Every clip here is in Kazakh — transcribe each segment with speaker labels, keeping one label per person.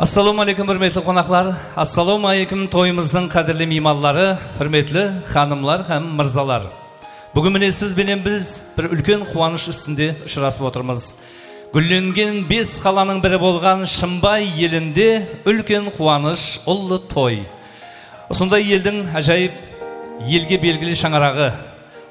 Speaker 1: Assalamu alaikum hürmetli konaklar. Assalamu alaikum toyumuzun kadirli mimalları, hürmetli hanımlar hem mırzalar. Bugün mine siz benim biz bir ülken kuvanış üstünde ışırasıp oturmaz. Güllengen biz kalanın biri bolgan Şımbay yelinde ülken kuvanış ollu toy. Osunda yeldin acayip yelge belgili şangarağı.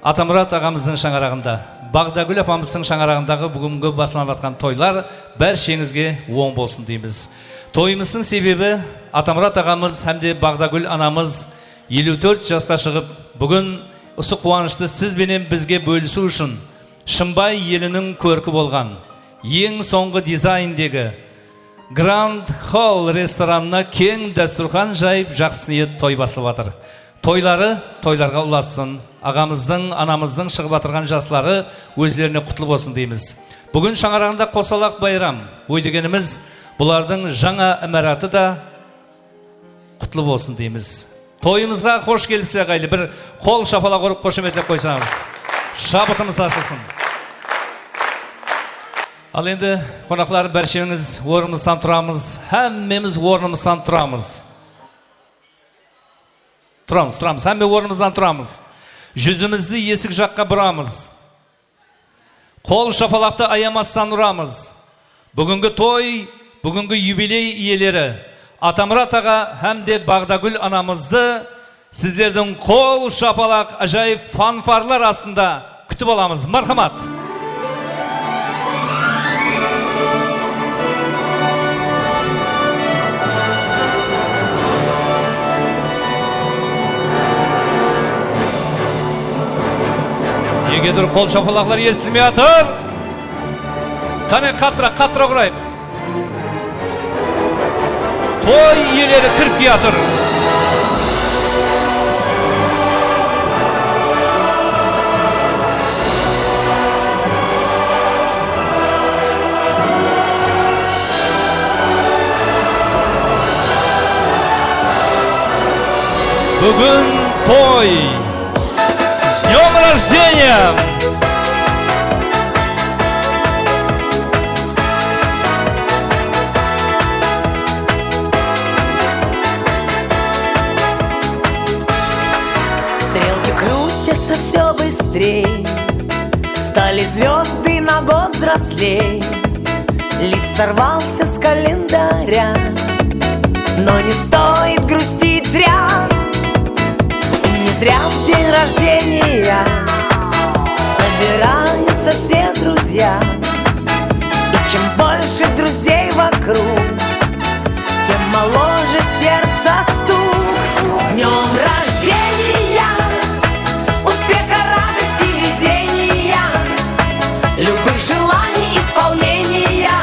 Speaker 1: Atamurat ağamızın şangarağında, Bağdagül apamızın şangarağındağı bugünkü basılavatkan toylar bär şeyinizge oğun bolsun deyimiz. Toyumuzun sebebi Atamurat ağamız hem de Bağdagül anamız 54 yaşta çıkıp bugün usu kuvanışты siz benim bizge bölüsü üçün Şımbay yelinin körkü bolgan ең соңғы дизайндегі Grand Hall ресторанына кең дәстүрхан жайып жақсы ниет той басылып жатыр. Тойларға ұласын, ағамыздың, анамыздың шығып жатырған жастары өздеріне құтлы болсын дейміз. Бүгін шаңырағында қосалақ байрам. Ой дегеніміз бұлардың жаңа әмәраты да құтлы болсын дейміз. Тойымызға қош келіпсе ғайлы бір қол шапалақ ұрып қошеметтеп қойсаңыз. Шабытымыз ашылсын. Ал енді қонақлар бәршеңіз орнымыздан тұрамыз, әммеміз орнымыздан тұрамыз. Тұрамыз, әмме орнымыздан тұрамыз. Жүзімізді есік жаққа бұрамыз. Қол шапалақты аямастан ұрамыз. Бүгінгі той, бүгінгі юбилей иелері Атамұрат аға һәм де Бағдагүл анамызды сіздердің қол шапалақ ажайып фанфарлар астында күтіп аламыз. Мархамат! Егедір қол шапалақлар естілмей атыр. Қане қаттырақ ұрайық. Той иелері кіріп кей атыр. Бүгін той. С днем рождения!
Speaker 2: Стрелки крутятся все быстрей, стали звезды на год взрослей. Лист сорвался с календаря, но не стоит грустить зря. Не зря в день рождения собираются все друзья. И чем больше друзей вокруг, тем моложе сердце стук. С днем рождения, успеха, радости, везения, любых желаний исполнения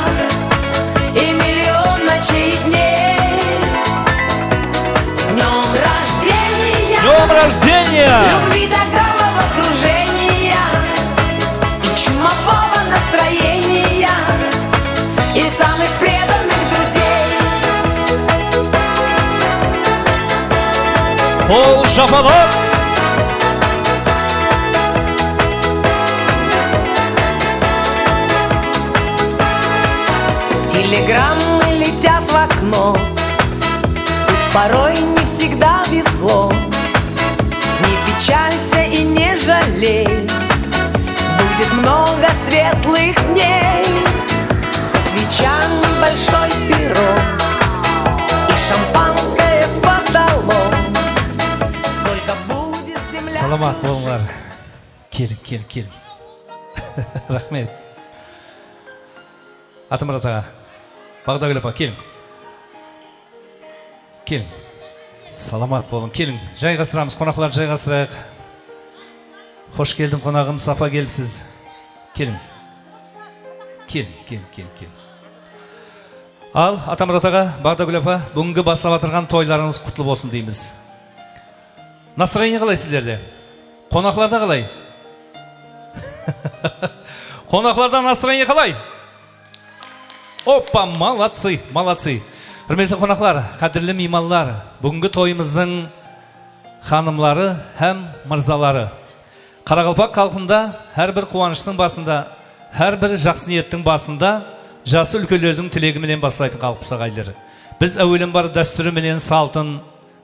Speaker 2: и миллион ночей и дней. С днем рождения!
Speaker 1: С днем рождения!
Speaker 2: Любви до головокружения и чумового настроения и самых преданных друзей.
Speaker 1: Қол шапалақ!
Speaker 2: Телеграммы летят в окно, пусть порой не всегда везло. Не печалься и не жалей, будет много светлых дней. Со свечами большой пирог и шампанское потолок. Сколько будет земля...
Speaker 1: Саламат болыңдар. Келін. Рахмет. Атамұрат аға, Бағдагүл апа, келін. Саламат болың, келін. Жайғастырамыз, қонақлар жайғастырайық. Хош келдің қонағым, Сафа келіпсіз. Келіңіз. Келін. Ал, Атамұрат аға, Бағдагүл апа, бүгінгі бастап атырған тойларыңыз құтлы болсын дейміз. Настроение қалай сіздерде? Қонақларда қалай? Қонақларда настроение қалай? Опа, молодцы. Hürmetli қонақлар, қадірлі меймандар, бүгінгі тойымыздың ханымлары һәм мырзалары. Қарақалпақ халқында әрбір қуаныштың басында, әрбір жақсы ниеттің басында жасы үлкелердің тілегіменен бастайтын қалыпса ғайлары. Biz әуелен бар дәстүрі менен салтын,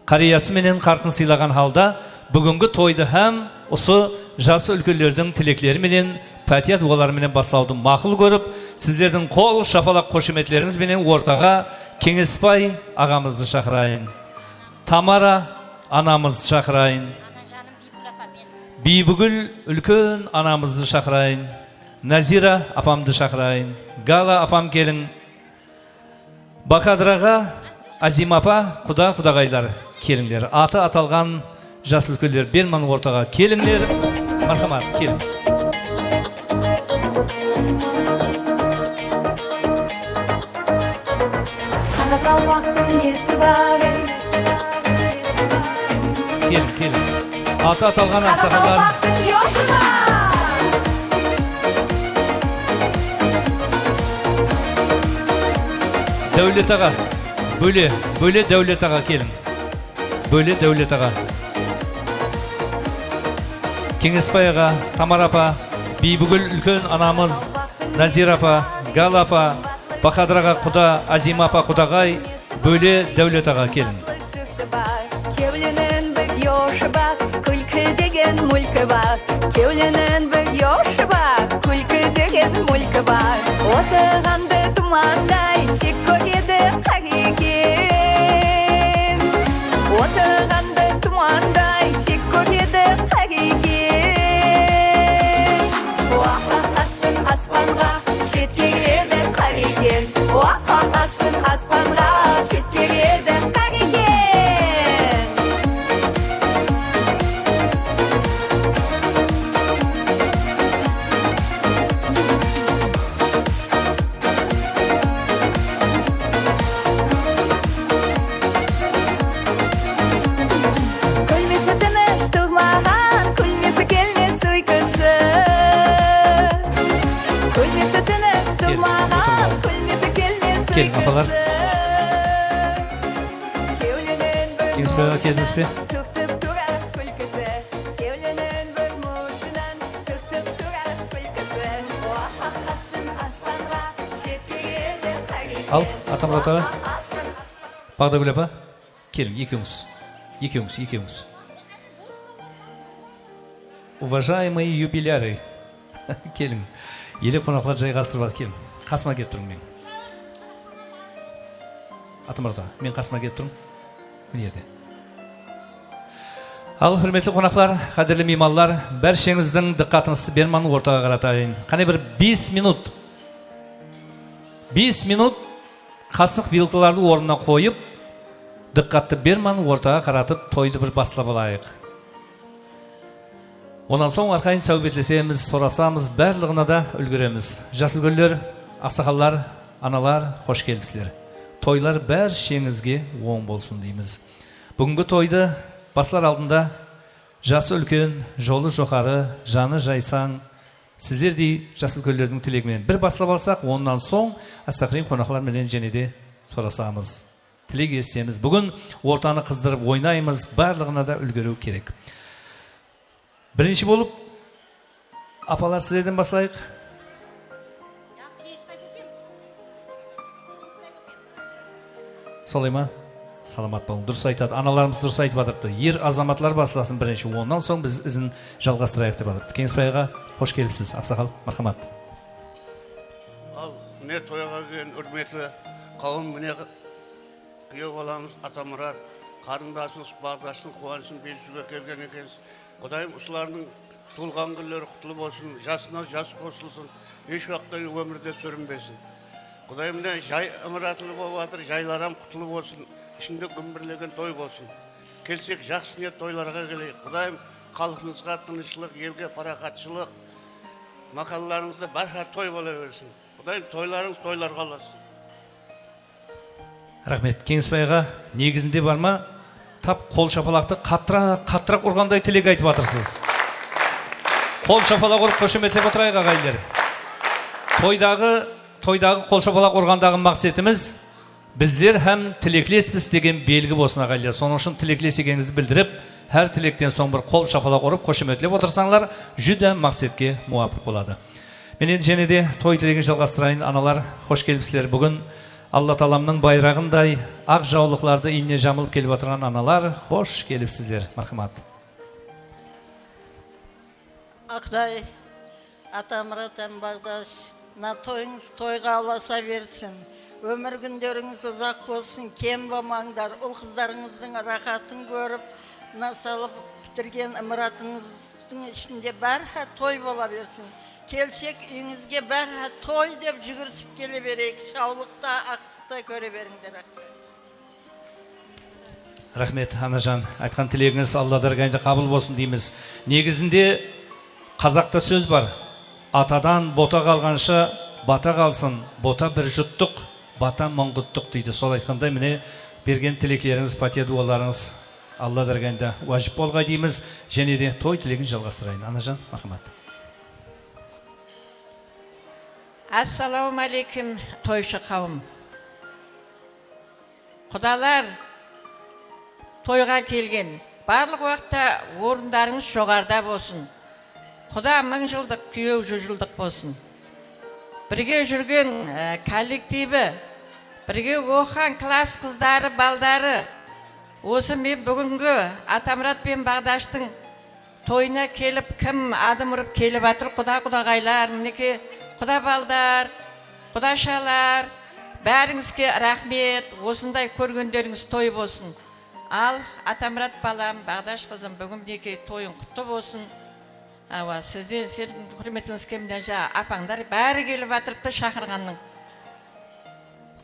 Speaker 1: қариясы менен қартын сыйлаған халда, бүгінгі тойды һәм осы жасы үлкендердің тілеклері менен, пәтия дуалары менен бастауды мақұл көріп, сіздердің қол шапалақ қошеметлеріңіз менен ортаға Кеңесбай ағамызды шақырайын. Тамара анамызды шақырайын. Бибігүл үлкен анамызды шақырайын. Назира апамды шақырайын. Гала апам келін. Бақадыраға Азим апа, құдағайлар келіңдер. Аты аталған жас үлкендер берман ортаға келіңдер. Мархамат, келің. Келің. Аты аталған ақсақалдар. Дәулет аға, бөле Дәулет аға келің. Бөле Дәулет аға. Кеңесбай аға, Тамара апа, Бибігүл үлкен анамыз, Назир апа, Гал апа, Бақадыр аға құда, Азим апа құдағай, бөле Дәулет аға келің.
Speaker 3: Кеулінің бүк yoşı bak, күлкі деген мүлкі бар. Кеулінің бүк yoşı bak, күлкі деген мүлкі бар. Отырғанды тұмандай, шек көреді қар екен. Отырғанды тұмандай, шек көреді қар екен. Уаққасын аспанға, жеткереді қар екен. Уаққасын аспанға, жеткереді қар екен.
Speaker 1: Gelin apalar. Kеңесбайға келдіңіз бе? Ал, Атамұрат аға. Бағдагүл апа. Келін, екеуіңіз. Уважаемые юбиляры. Келін. Елі қонақлар жайғастырып алды, келін. Қасыма кеп тұрың мен. Атамұрат аға, мен қасыма кеп тұрың. Міне ерде. Ал, хүрметлі қонақлар, қадірлі меймандар, бәршеңіздің диққатыңызды берман ортаға қаратайын. Қане бір 5 минут. 5 минут қасық вилкаларды орнына қойып, диққатты берман ортаға қаратып, тойды бір бастап алайық. Онан соң арқайын сәубетлесеміз, сорасамыз, барлығына да үлгіреміз. Жасылгүлдер, ақсақалдар, аналар, қош келіпсіздер. Тойлар бәр шеңізге оң болсын дейміз. Бүгінгі тойды басылар алдында жасы үлкен, жолы жоғары, жаны жайсаң, сіздердей жасылгүлдердің тілегімен бір бастап алсақ, ондан соң астақырын қонақлар менен және де сорасамыз. Тілек естеміз. Бүгін ортаны қыздырып ойнаймыз, барлығына да үлгеру керек. Бірінші болып, апалар сіздерден басылайық. Солай ма? Саламат болың. Дұрыс айтады. Аналарымыз дұрыс айтып жатырды. Ер азаматлар басыласын бірінші. Ондан соң біз ізін жалғастырайық деп жатырды. Кеңесбайға қош келіпсіз. Ақсақал, мархамат.
Speaker 4: Ал, міне тойға келген үрметлі қауым, міне күйеу баламыз Атамұрат, қарындасымыз Бағдаштың қуанысын берісуге келген екенсіз. Құдайым ұсыларының туылған күндері құтылы болсын, жасына жас қосылсын, еш уақытта өмірде сүрінбесін. Құдайым міне жай ымыратылы болып жатыр, жайларам құтылы болсын, ішінде күмбірлеген той болсын. Келсек жақсы ниет тойларға келейік. Құдайым халқымызға тыныштылық, елге парақатшылық, мақалаларыңызда барша той бола берсін. Құдайым тойларыңыз тойларға оласын.
Speaker 1: Рахмет. Кеңесбайға негізінде бар ма? Тап қол шапалақты қаттырақ ұрғандай тілек айтып атырсыз. Қол шапалақ ұрып қошеметтеп отырайық ағайлар. Тойдағы қол шапалақ ұрғандағы мақсатымыз біздер һәм тілеклеспіз деген белгі болсын ағайлар. Соның үшін тілеклес екеніңізді білдіріп, әр тілектен соң бір қол шапалақ ұрып қошеметтеп отырсаңлар, жүдә мақсатке муафиқ болады. Мен енді және де той тілегін жалғастырайын. Аналар, қош келіпсіздер. Бүгін Алла таламның байрағындай ақ жаулықларды ине жамылып келіп отырған аналар, хош келіпсіздер. Мархамат.
Speaker 5: Ақдай, Атамұрат Бағдаш, тойыңыз тойға аласа берсін. Өмір күндеріңіз ұзақ болсын, кем болмаңдар. Ұл қыздарыңыздың рахатын көріп, салып бітірген мұратыңыздың ішінде бәрі той бола берсін. Келсек үйіңізге бәрі той деп жүгірсіп келе берейік. Шаулықта, ақтықта көре беріңдер.
Speaker 1: Рахмет, Анажан. Айтқан тілегіңіз Алла даргайында қабыл болсын дейміз. Негізінде қазақта сөз бар. Атадан бота қалғанша бата қалсын, бота бір жұттық, бата мұңғыттық дейді. Сол айтқандай міне берген тілеклеріңіз, патия дуаларыңыз Алла даргайында уажып болғай дейміз. Және де той тілегін жалғастырайын. Анажан, мархамат.
Speaker 6: Ассаламу алейкум, тойшы қауым. Құдалар тойға келген. Барлық уақытта орындарыңыз жоғарда болсын. Құда 1000 жылдық, күйеу 100 жылдық болсын. Бірге жүрген коллективі, бірге оқыған класс қыздары, балдары. Осы мен бүгінгі Атамұрат пен Бағдаштың тойына келіп, кім адым ұрып келіп атыр, құдағайлар, мінеке құда балдар, құдашалар, бәріңізге рахмет, осындай көргендеріңіз той болсын. Ал Атамұрат балам, Бағдаш қызым, бүгін мінеке тойын құтты болсын. Сіздің құрметіңіз кемден апаңдар бәрі келіп атырыпты шақырғанның.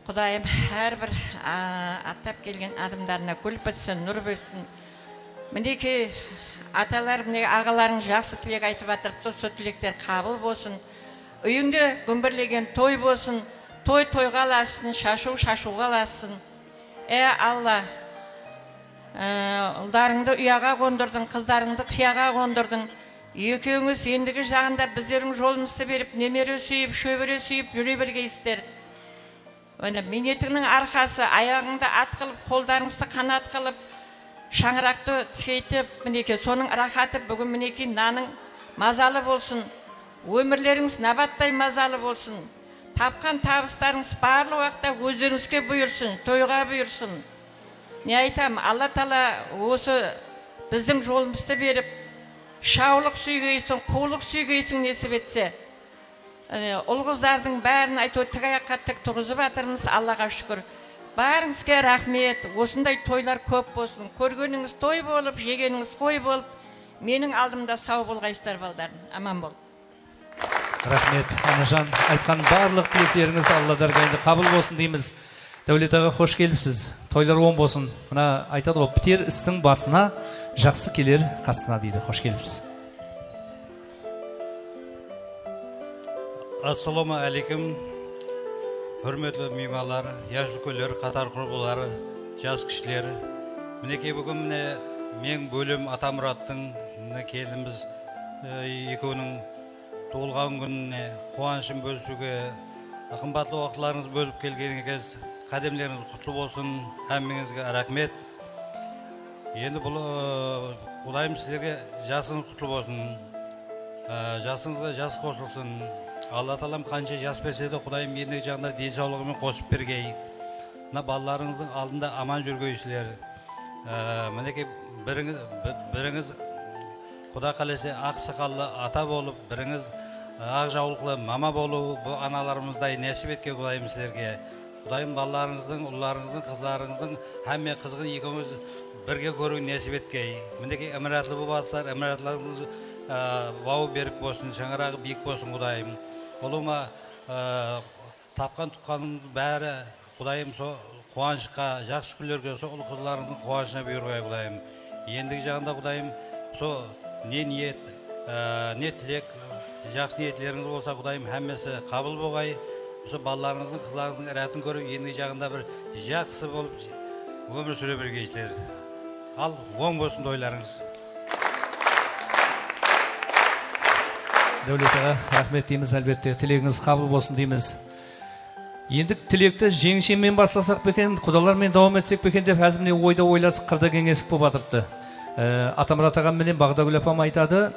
Speaker 6: Құдайым әрбір аттап келген адымдарына гүл бітсін, нұр бітсін. Мінеке аталар, ағаларың жақсы тілек айтып атырыпты, сол тілектер қабыл болсын. Үйіңде күмбірлеген той болсын, той тойға аласын, шашу шашуға аласын. Алла, ұлдарыңды ұяға қондырдың, қыздарыңды қияға қондырдың. Екеуіңіз ендігі жағында біздердің жолымызды беріп, немере сүйіп, шөбере сүйіп жүре бергейсіздер. Минетіңнің арқасы, аяғыңды ат қылып, қолдарыңызды қанат қылып, шаңырақты тірейтіп, мінеке соның рахаты бүгін мінеке наның мазалы болсын. Өмірлеріңіз набаттай мазалы болсын. Тапқан табыстарыңыз барлық уақытта өздеріңізге бұйырсын, тойға бұйырсын. Не айтам, Алла Тағала осы біздің жолымызды беріп, шаулық сүйгейсің, қулық сүйгейсің несіп етсе. Ұл қыздардың бәрін айту тік аяққа тік тұрғызып атырмыз, Аллаға шүкір. Бәріңізге рахмет, осындай тойлар көп болсын. Көргеніңіз той болып, жегеніңіз қой болып, менің алдымда сау болғайсыздар балдарым. Аман бол.
Speaker 1: Рахмет, Анажан. Айтқан барлық тілектеріңіз Алла даргайында қабыл болсын дейміз. Дәулет аға, қош келіпсіз. Тойлар оң болсын. Мына айтады ғой, бітер істің басына, жақсы келер қасына дейді. Қош келіпсіз.
Speaker 7: Ассаламу алейкум. Hürmetli mimarlar, yaşlıkölер, қатар құрбылары, жас кішілері. Мінеке бүгін мен бөлім Атамұраттың келіміз екеуінің толған күніне қуанышын бөлісуге, қымбатлы уақытларыңыз бөліп келгеніңіз, қадемлеріңіз құтлы болсын, әммеңізге рахмет. Енді бұл Құдайым сіздерге жасыңыз құтлы болсын, жасыңызға жас қосылсын. Алла Тағалам қанша жас берсе де Құдайым ендігі жағында денсаулығымен қосып бергей. Мына балаларыңыздың алдында аман жүргейсіздер. Мінеке біріңіз Құда қаласа ақ сақаллы ата болып, біріңіз ақ жаулықлы мама болу, бұл аналарымыздай нәсіп еткен Құдайым сіздерге. Құдайым балаларыңыздың, ұлларыңыздың, қызларыңыздың әмме қызғын екеуіңіз бірге көруін нәсіп еткей. Мінеке әміратлы бұл батыстар, әміратларыңыз бау берік болсын, шаңырағы биік болсын Құдайым. Олыма тапқан тұтқанымыз бәрі Құдайым со қуанышқа, жақсы күлерге, со ұл қызларыңыздың қуанышына бұйырғай Құдайым. Ендігі жағында Құдайым со не ниет, не тілек, жақсы ниетлеріңіз болса Құдайым әммесі қабыл болғай. Осы балаларыңыздың, қызларыңыздың әрәтін көріп, ендігі жағында бір жақсы болып өмір сүре бергейсіздер. Ал оң болсын тойларыңыз.
Speaker 1: Дәулет аға, рахмет дейміз, әлбетте. Тілегіңіз қабыл болсын дейміз. Енді тілекті жеңшемен бастасақ бекен, құдалармен давам етсек бекен деп әзімне ойда ойласып қырда кеңесік боп атыртты. Атамұрат ағам менен Бағдагүл апам айтады,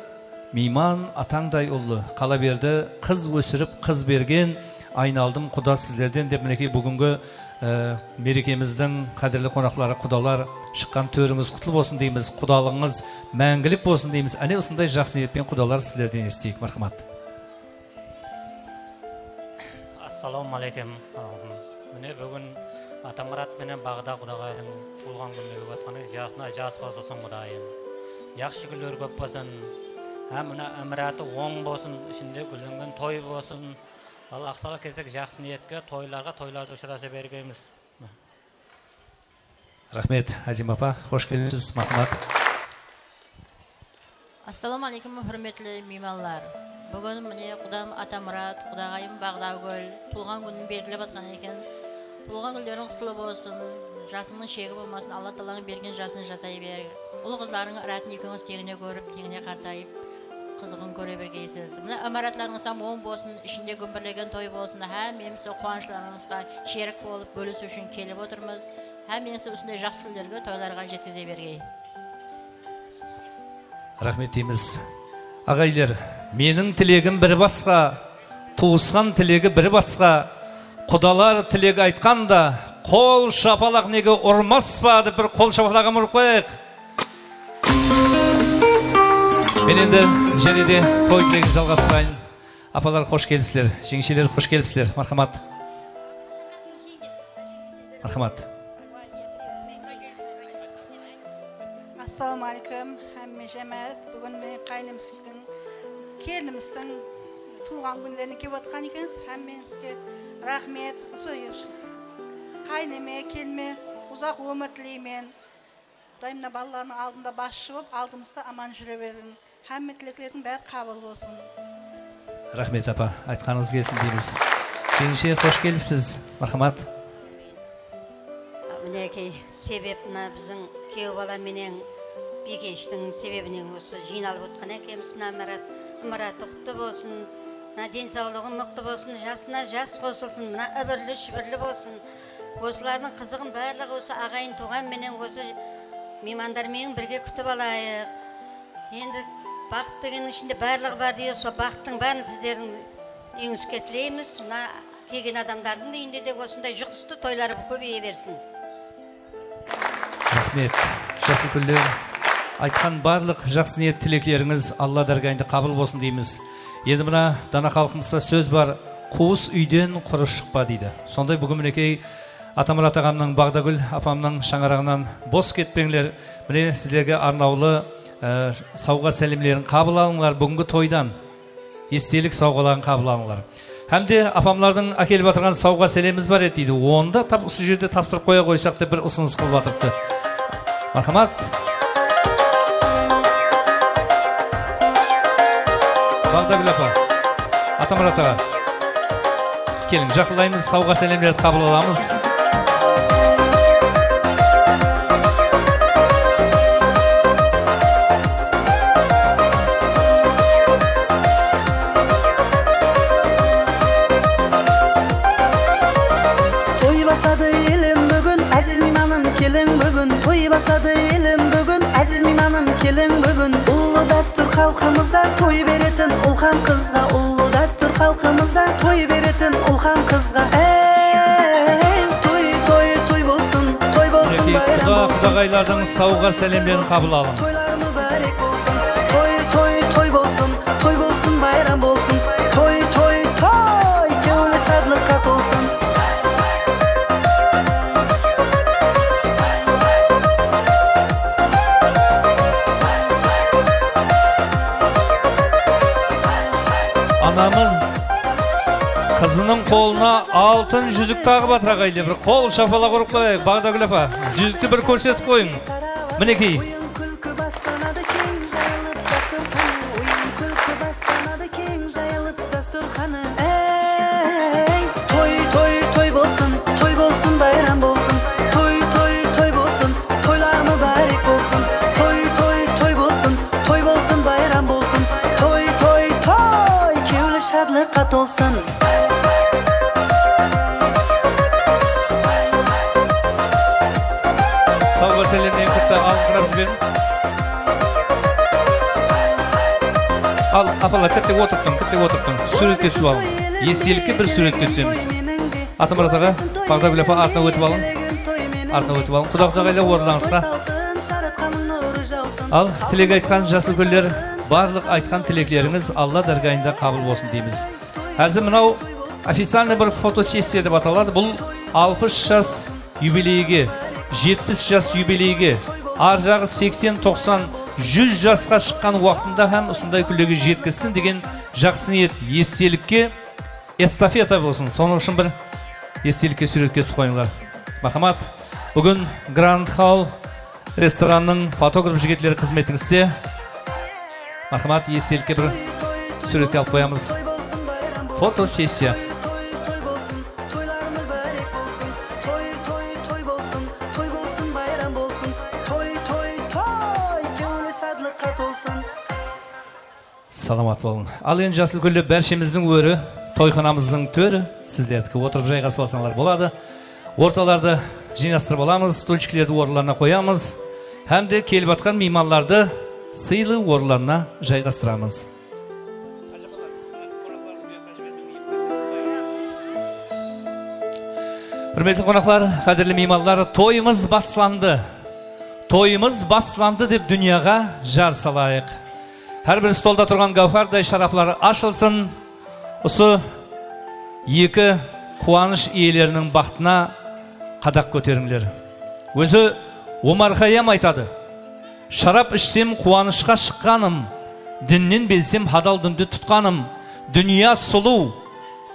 Speaker 1: мейман атаңдай ұлы қала берді, қыз өсіріп қыз берген, aynaldım Құда sizlerden деп мінекей бүгінгі мерекеміздің қадірлі қонақтары құдалар шыққан төріңіз құтлы болсын дейміз, құдалығыңыз мәңгілік болсын дейміз. Әне осындай жақсы ниетпен құдалар сіздерден естейік. Мархамат.
Speaker 8: Ассаламу алейкум. Міне бүгін Атамұрат менен Бағда Құдағайдың туылған күніне келіп жатқаныңыз жасына жас қосылсын Құдайым. Яқшы күндер көп болсын. Һәм мына өміраты оң болсын, ішінде гүлленген той болсын. Ал ақсалы келсек жақсы ниетке тойларға тойларды ұшыраса бергейміз.
Speaker 1: Рахмет, Азим апа, қош келдіңіз. Мархамат.
Speaker 9: Ассаламу алейкум, hürmetli меймандар. Бүгін міне құдам Атамұрат, құдағайым Бағдагүл туылған күнін белгілеп атқан екен. Туылған күндерің құтлы болсын, жасыңның шегі болмасын, Алла Тағаланың берген жасын жасай бер. Ұл қызларың ратын екеуіңіз тегіне көріп, тегіне қартайып, қызығын көре бергейсіз. Мына әмаратларыңыз оң болсын, ішінде гүмбірлеген той болсын. Һәм емсі қуанышларыңызға шерік болып бөлісу үшін келіп отырмыз. Һәм емсі осындай жақсы күндерге тойларға жеткізе бергей.
Speaker 1: Рахмет дейміз. Ағайлар, менің тілегім бір басқа, туысқан тілегі бір басқа. Құдалар тілегі айтқанда, қол шапалақ неге ұрмас па деп бір қол шапалағым ұрып қояйық. Мен енді және де той тілегін жалғастырайын. Апалар қош келіпсіздер, жеңшелер қош келіпсіздер. Мархамат. Мархамат.
Speaker 10: Ассаламу алейкум, әмме жәмәт. Бүгін мен қайнымсыздың, келініміздің туған күндеріне келіп отқан екенсіз. Әмменізге рахмет, сойыш. Қайныме, келме, ұзақ өмір тілеймен. Құдайымна балаларының алдында басшы болып, алдымызда аман жүре берін. Әмме тілектердің бәрі қабыл болсын.
Speaker 1: Рахмет апа, айтқаныңыз келсін дейміз. Жеңше, қош келіпсіз. Мархамат.
Speaker 11: Мінекей, себебіна біздің күйеу бала менен Бекештің себебінен осы жиналып отқан екенбіз. Мұраты құтты болсын, денсаулығы мықты болсын, жасына жас қосылсын, мына үбірлі шүбірлі болсын. Осылардың қызығын барлығы осы ағайын туған менен осы меймандармен бірге күтіп алайық. Енді бақыт дегеннің ішінде барлығы бар дейді, сол бақыттың бәрін сіздердің үйіңізге тілейміз. Мына келген адамдардың үйінде де осындай жұғысты тойлары көбейе берсін.
Speaker 1: Рахмет. Жақсы күндер. Айтқан барлық жақсы ниет тілеклеріңіз Алла дәргайында қабыл болсын дейміз. Енді мына дана халқымызда сөз бар, қуыс үйден құры шықпа дейді. Сондай бүгін мінекей Атамұрат ағамның, Бағдагүл апамның шаңырағынан бос кетпеңлер. Міне сіздерге арнаулы сауға сәлемлерін қабыл алыңлар. Бүгінгі тойдан естелік сауғаларын қабыл алыңлар. Әмде апамлардың әкеліп атырған сауға сәлеміміз бар еді дейді. Онда осы жерде тапсырып қоя қойсақ деп бір ұсыныс қылып атыпты. Мархамат. Бағдагүл апа, Атамұрат аға, келің жақылаймыз, сауға сәлемлерді қабыл аламыз.
Speaker 2: Той басады елім бүгін, әзіз мейманым келің бүгін. Той басады елім бүгін, әзіз мейманым келің бүгін. Ұлы дәстүр халқымызда той беретін ұлхан қызға. Ұлы дәстүр халқымызда той беретін ұлхан қызға. Той, той, той болсын, байрам болсын.
Speaker 1: Құдағайлардың сауға сәлемдерін қабыл алың.
Speaker 2: Тойлар мүбәрек болсын. Той, той, той болсын, байрам болсын. Той, той, той, кеулі шадлыққа толсын.
Speaker 1: Анамыз қызының қолына алтын жүзік тағып атыр ағайлы. Бір қол шапалақ ұрып қойайық. Бағдагүл апа, жүзікті бір көрсетіп қойың. Мінекей.
Speaker 2: Ойын күлкі бастанады кең жайылып дастұрханы. Ойын күлкі бастанады кең жайылып дастұрханы. Той, той, той болсын, байрам болсын. Той, той, той болсын, тойлар мүбәрек болсын. Той, той, той болсын, байрам болсын. Той, той, той, кеулі шадлыққа толсын.
Speaker 1: Сауға сәлемнен күтті алыңқырап жіберін. Ал, апалар, кітте отырттың, суретке түсіп алың. естелікке бір суретке түсеміз. Атамұрат аға, Бағдагүл апа артына өтіп алың. Құда құдағайлар орныңызға. Ал тілек айтқан жасыл гүлдер, барлық айтқан тілеклеріңіз Алла дәргайында қабыл болсын дейміз. Әзір мынау официальный бір фотосессия деп аталады. Бұл 60 жас юбилейге, 70 жас юбилейге, ар жағы 80, 90, 100 жасқа шыққан уақытында һәм осындай күллеге жеткізсін деген жақсы ниет, естелікке эстафета болсын. Соның үшін бір естелікке суретке түсіп қойыңдар. Махамат, бүгін Гранд Халл ресторанның фотограф жігетлері қызметіңізде. Махамат, естелікке бір суретке алып қоямыз. Фотосессия. Саламат болың. Ал енді жасыл гүлі бәршеміздің өрі, тойханамыздың төрі, сіздердікі отырып жайғасып алсаңдар болады. Орталарды жинастырып аламыз, стульчиктерді орындарына қоямыз, һәм де келіп атқан меймандарды сыйлы орындарына жайғастырамыз. Құрметті қонақтар, қадірлі меймандар, тойымыз басланды. Тойымыз басланды деп дүнияға жар салайық. Әрбір столда тұрған гауһардай шарафлары ашылсын. Осы екі қуаныш иелерінің бақытына қадақ көтеріңдер. Өзі Омар Хайям айтады: шарап ішсем қуанышқа шыққаным, діннен безсем хадал дінді тұтқаным. Дүния сұлу,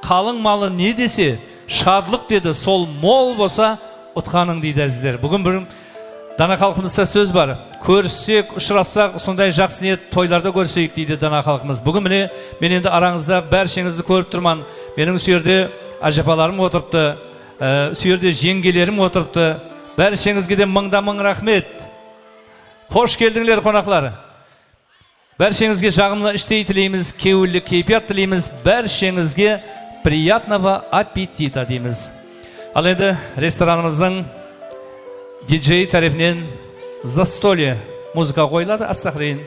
Speaker 1: қалың малы не десе, шадлық деді, сол мол болса ұтқаның дейді әзіздер. Бүгін бір дана халқымызда сөз бар: көріссек, ұшырассақ, сондай жақсы ниет тойларда көрсейік дейді дана халқымыз. Бүгін міне, мен енді араңызда бәршеңізді көріп тұрман. Менің сүйерде ажапаларым отырыпты, сүйерде жеңгелерім отырыпты. Бәршеңізге де мың рахмет. Қош келдіңдер қонақлар. Бәршеңізге жағымлы іштей тілейміз, кеуілі кейпият тілейміз. Бәршеңізге приятного аппетита дейміз. Ал енді ресторанымыздың диджей тарифінен застолье музыка қойылады, астақырейін.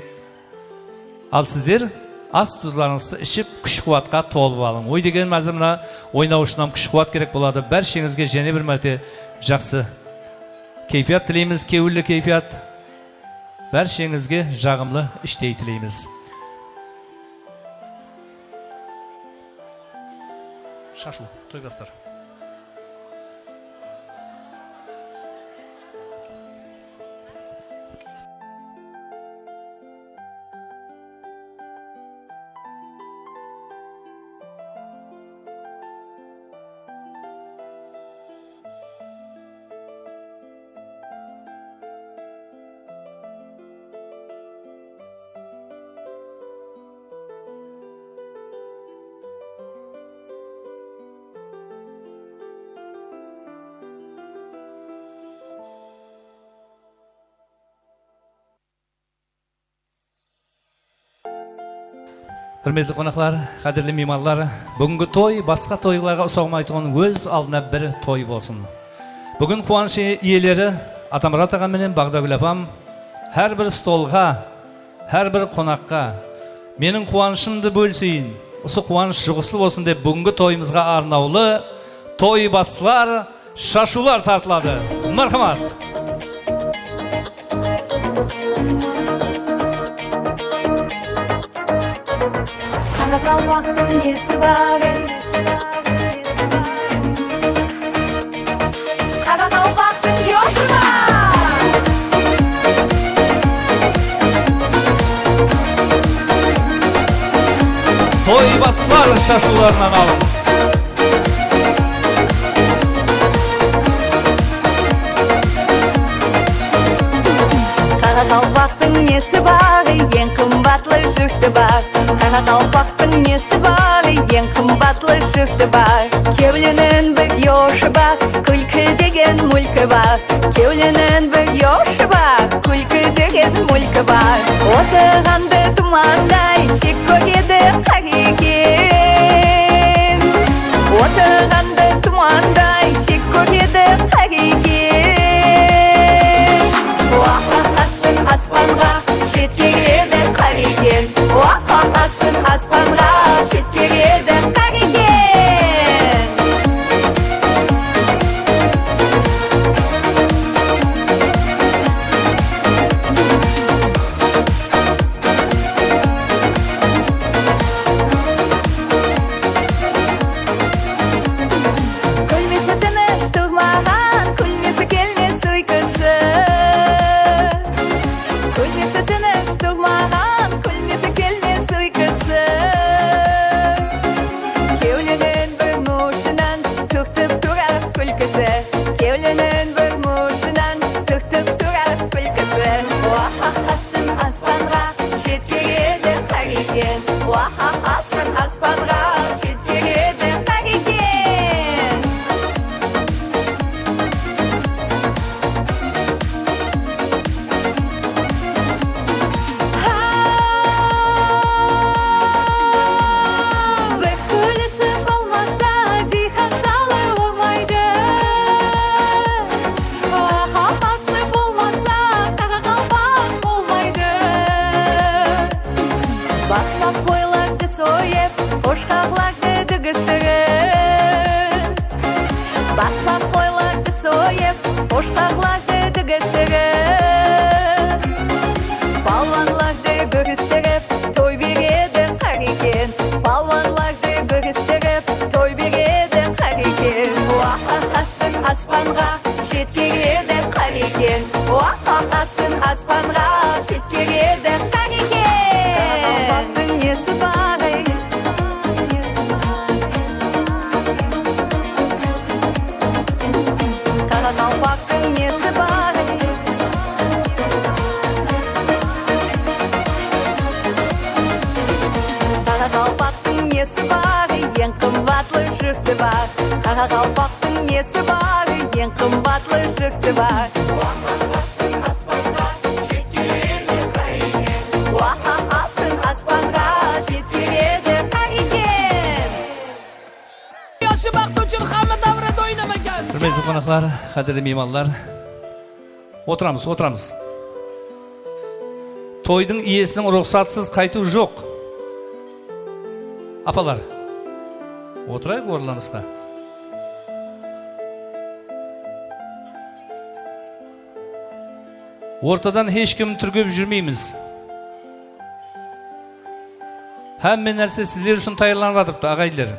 Speaker 1: Ал сіздер ас тұзларыңызды ішіп, күш-қуатқа толып алың. Ой деген мәзімна ойнаушынан күш-қуат керек болады. Бәршеңізге және бір мәрте жақсы кейпият тілейміз, кеуілі кейпият. Бәршеңізге жағымлы іштей тілейміз. Шашу, тойбастар. Құрметті қонақтар, қадірлі меймандар, бүгінгі той басқа тойларға ұсаумайтын өз алдына бір той болсын. Бүгін қуаныш иелері Атамұрат аға менен Бағдагүл апам әрбір столға, әрбір қонаққа менің қуанышымды бөлсейін, осы қуаныш жұғыслы болсын деп бүгінгі тойымызға арнаулы той басылар, шашулар тартылады. Мархамат!
Speaker 3: Қалвақтың несі бар, Қарақалпақтың йоты бар.
Speaker 1: Той басылар шашуларынан алың.
Speaker 3: Қарақалпақтың несі бар, ең қымбатлы жүкті бар. Қарақалпақтың несі бар, ең қымбатлы жүкті бар. Кеуленің бір йошы бар, күлкі деген мүлкі бар. Кеуленің бір йошы бар, күлкі деген мүлкі бар. Отырғанды тұмандай, шек көреді қар екен. Отырғанды тұмандай, шек көреді қар екен. Уаққасын аспанға, жеткереді қар екен. Уаққасын аспанға, жеткереді қар екен. Уахахасын аспанға жеткереді қар екен. Уахахасын аспанға жеткереді қар екен. Бір күлісі болмаса дихан салы болмайды. Уахахасы болмаса қарақалпақ болмайды. Бастап қойларды сойып, қошқарларды дүгістіріп. Бастап қойларды сойып, қошқарларды дүгістіріп. Балуанларды бүрістіріп, той береді қар екен. Балуанларды бүрістіріп, той береді қар екен. Уахахасын аспанға жеткереді қар екен. Уахахасын аспанға жеткереді қар екен. Қарақалпақтың несі бар? Қарақалпақтың несі бар? Қарақалпақтың несі бар? Ең қымбатлы жұрты бар. Қарақалпақтың несі бар? Ең қымбатлы жұрты бар. Уахахасын аспанға жеткереді қар екен. Уахахасын аспанға жеткереді қар екен.
Speaker 1: Hürmetli konaklar, kadirli mimarlar. Отырамыз. Тойдың иесінің рұқсатсыз қайту жоқ. Апалар, отырайық орнымызға. Ортадан ешкім түргіп жүрмейміз. Әмме нәрсе сіздер үшін тайырланып жатырыпты, ағайдылар.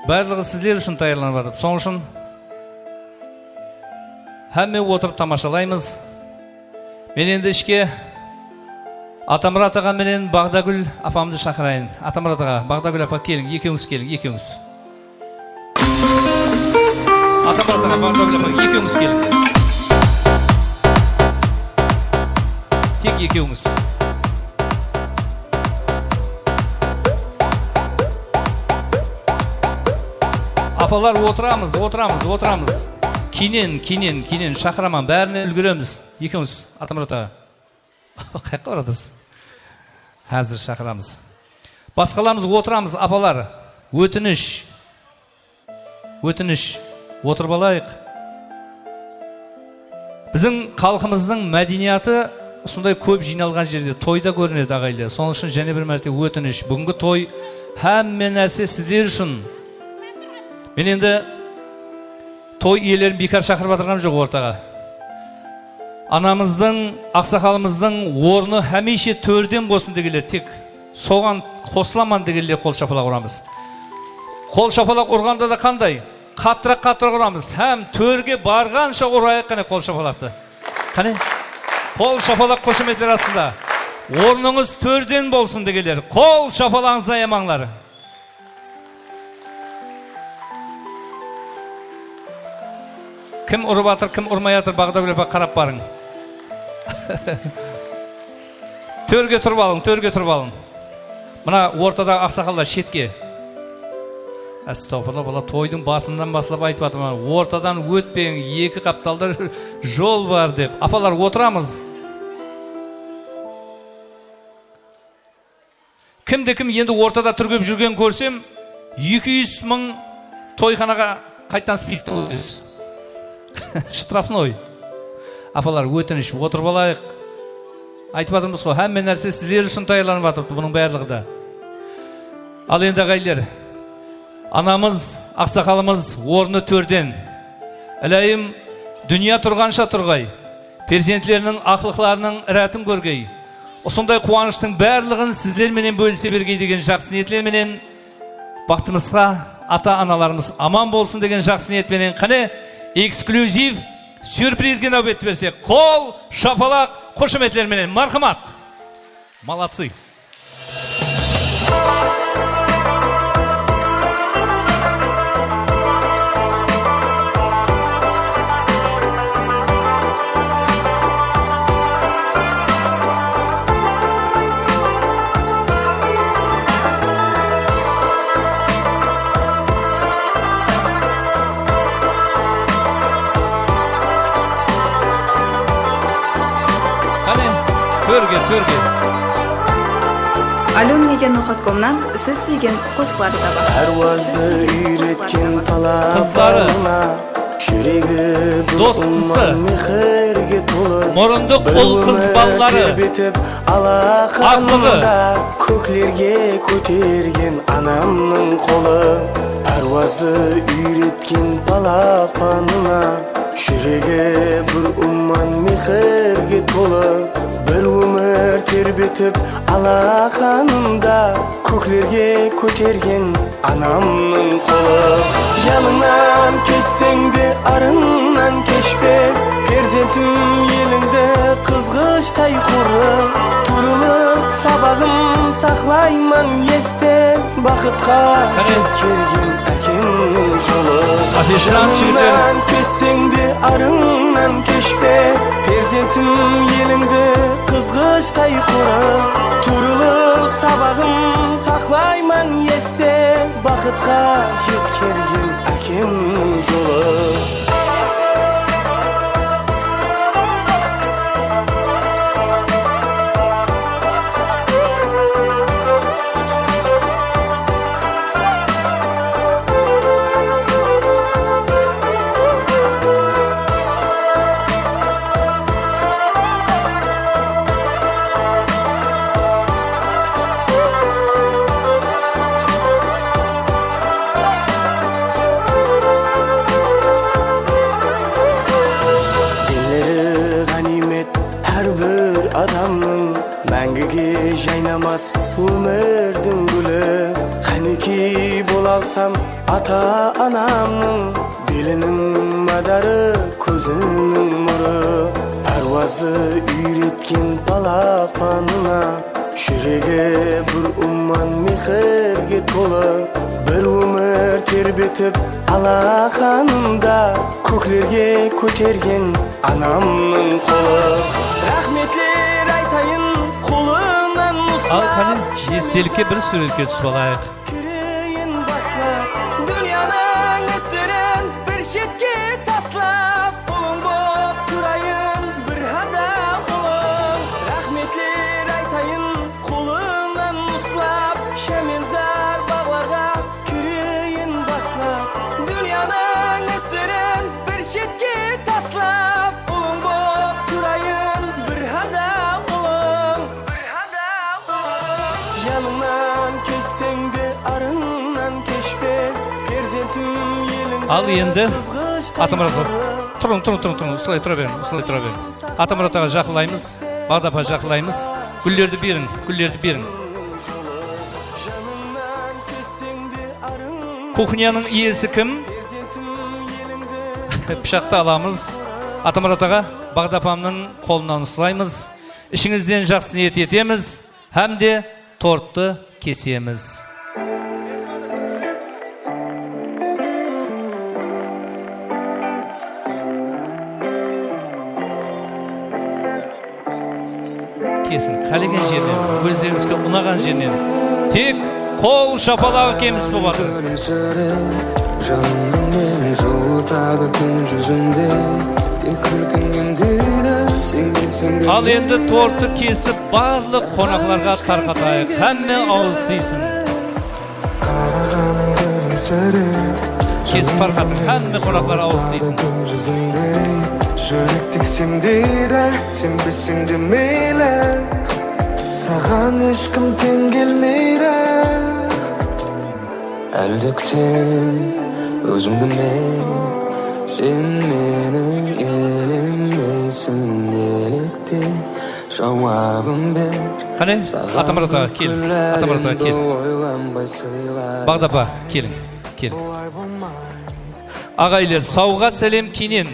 Speaker 1: Барлығы сіздер үшін тайырланып жатырыпты. Соның үшін әмме отырып тамашалаймыз. Мен енді ішке Атамұрат аға менен Бағдагүл апамды шақырайын. Атамұрат аға, Бағдагүл апа келің, екеуіңіз. Атамұрат аға, Бағдагүл апа, екеуіңіз келің. Тек екеуіңіз. Апалар, отырамыз. Кейнен, шақыраман, бәріне үлгіреміз. Екеуіңіз, Атамұрат аға. Қайыққа барадырсыз? Әзір шақырамыз. Басқаламыз отырамыз, апалар. Өтініш. Отырып алайық. Біздің халқымыздың мәдениеті сондай көп жиналған жерде тойда көрінеді, ағайлы. Соның үшін және бір мәрте өтініш. Бүгінгі той әмме нәрсе сіздер үшін. Мен енді той иелерін бекар шақырып жатырғаным жоқ ортаға. Анамыздың, ақсақалымыздың орны әмейше төрден болсын дегелер, тек соған қосыламан дегелер қол шапалақ ұрамыз. Қол шапалақ ұрғанда да қандай? Қаттырақ ұрамыз. Әм төрге барғанша ұрайық қане қол шапалақты. Қане? Қол шапалақ қошеметтер астында. Орныңыз төрден болсын дегелер. Қол шапалағыңызды аямаңлар. Кім ұрып атыр, кім ұрмай атыр, Бағдагүл апа қарап барың. Төрге тұрып алың. Мына ортада ақсақалдар шетке. Әстағфирулла, бала тойдың басынан басылап айтып атырмын. Ортадан өтпең, екі қапталдар жол бар деп. Апалар, отырамыз. Кімде-кім енді ортада түргіп жүрген көрсем, 200 мың тойханаға қайттан списті өтіз. Штрафной. Апалар, өтініш, отырып алайық. Айтып атырмыз ғой, әмме нәрсе сіздер үшін тайырланып атырыпты, бұның барлығы да. Ал енді ағайлар, анамыз, ақсақалымыз орны төрден. Әлайым, дүния тұрғанша тұрғай, перзентлерінің ақылықларының рәтін көргей. Осындай қуаныштың барлығын сіздерменен бөлісе бергей деген жақсы ниетленменен, бақытымызға ата-аналарымыз аман болсын деген жақсы ниетменен, қане эксклюзив сюрпризге нәубет берсек, қол, шапалақ, қошеметлерменен, мархамат. Молодцы. Төрге.
Speaker 12: Alon Media.com'dan siz suygan qo'shiqlarni topasiz.
Speaker 13: Pervazda üretken
Speaker 1: Kızları,
Speaker 13: Şüregi
Speaker 1: dostысы,
Speaker 13: meherge tolu
Speaker 1: Morunduk ol kız balları,
Speaker 13: Aklığı Köklerge kötergen anamның kolu Pervazda üretken palapanına Şürege bir umman meherge tolu Bir ömür terbetip alakanında Köklerge kötergen anamның kolu Yanından keçseng de arından keçpe Perzentim elinde kızgıçtay kuru Turulup sabahım saklayman esте Bakıtqa жеткерген әкемнің жолы Жанынан keçseng de arından keçpe Perzentim elinde kızgıçtay kuru Turulup sabahım saklayman esте Bakıtqa жеткерген әкемнің жолы Adamның мәңгіге жайнамас өмірдің гүлі Қанеки болалсам ата-анамның Белінің мадары көзінің нұры Парвазды үйреткен балапанына Жүрегі бір уман мехерге толы Bir ömür terbetip alaqanında Köklerge kötergen anamның kolu Rahmetler aytayın kolundan musla
Speaker 1: Al qani естелікке bir suretке түсіп алайық.
Speaker 13: Küreğin baslap Dünyanın isterin bir şetke taslap Olun bop durayın bir hada olun Rahmetler aytayın kolundan muslap Şemenzar bağlarga küreğin baslap Dünyanın isterin bir şetke taslap Olun bop durayın bir hada olun Yanından keçseng de arından keçpe Perzentim elinde
Speaker 1: Al енді Атамұратқа тұрың, ұсылай тұра берін. Атамұратқа жақылаймыз, Бағдапа жақылаймыз. Гүлдерді берін. Кухняның иесі кім? Пышақты аламыз. Атамұратқа Бағдапамның қолынан ұсылаймыз. Ішіңізден жақсы ниет етеміз, һәм де тортты кесеміз. Kesin, қалеген жерден, өздеріңізге ұнаған жерден тек қол шапалағы кеміс болып жатыр.
Speaker 14: Жанымның мені жылытады күн жүзінде Тек күлкің емдейді сен келсең де
Speaker 1: Ал енді торты кесіп барлық қонақларға тарқатайық. Әмме ауыз тейсін.
Speaker 14: Қарағаның күлімсірі
Speaker 1: Кесіп тарқатың, әмме қонақлар ауыз тейсін.
Speaker 14: Күн жүзінде жүректік сен дейді Сен білсең де мейлі Саған ешкім тең келмейді Әлде күтем өзімді мен Сен мені елемейсің неліктен Жауабын бер
Speaker 1: Қане, Атамұрата, кел. Бағдапа, келің. Ағайлер, сауға сәлем кейнен.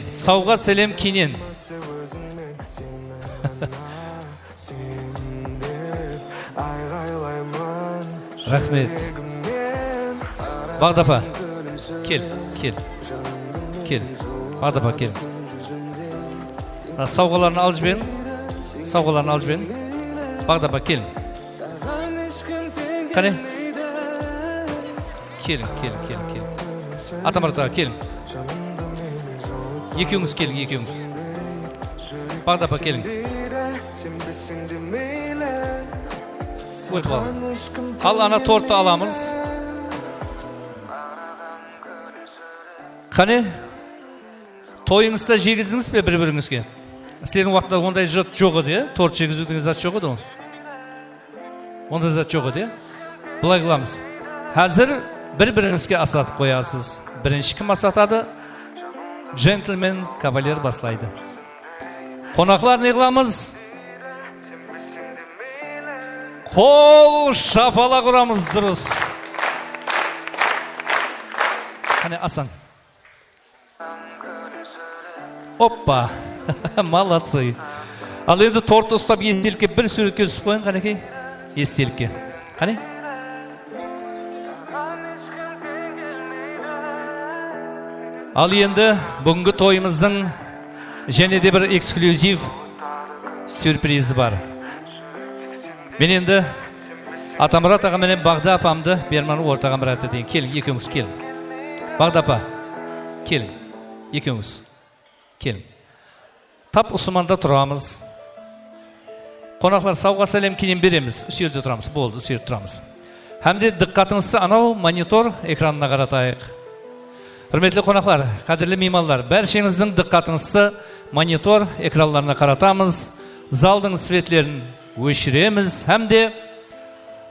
Speaker 1: Рахмет. Бағдапа, кел. Бағдапа, кел. Сауғаларын алып жіберін. Бағдапа, кел. Қане? Келің. Атамұрата, келің. Екеуіңіз келің. Бағдапа, келің.
Speaker 13: Sindi meyle
Speaker 1: Buyur bakalım. Al ana tortu alamız. Kani toyuңuzda жегіздіңіз бе бір-біріңізге? Сенің уақытында ондай жат жоқ еді, торт жегізудің зат жоқ еді. Ондай зат жоқ еді. Былай қыламыз. Қазір бір-біріңізге асатып қоясыз. Бірінші кім асатады? Джентльмен, кавалер бастайды. Қонақлар не қыламыз? Қол шапала құрамыз, дұрыс. Қане асан. Оппа, молодцы. Ал енді тортты ұстап естелікке бір суретке түсіп қойын, қанекей? Естелікке. Қане? Ал енді бүгінгі тойымыздың және де бір эксклюзив сюрпризі бар. Мен енді Атамұрат аға менен Бағда апамды берманы ортаға бір әттетейін. Келің, екеуіңіз келің. Бағда апа, келің, екеуіңіз. Келің. Тап ұсыманда тұрамыз. Қонақлар сауға сәлем кейін береміз. Үсерде тұрамыз. Болды, үсерде тұрамыз. Әмде диққатыңызды анау монитор экранына қаратайық. Hürmetli қонақлар, қадірлі меймандар, бәршеңіздің диққатыңызды монитор экранларына қаратамыз. Залдың светлерін өшіреміз. Әмде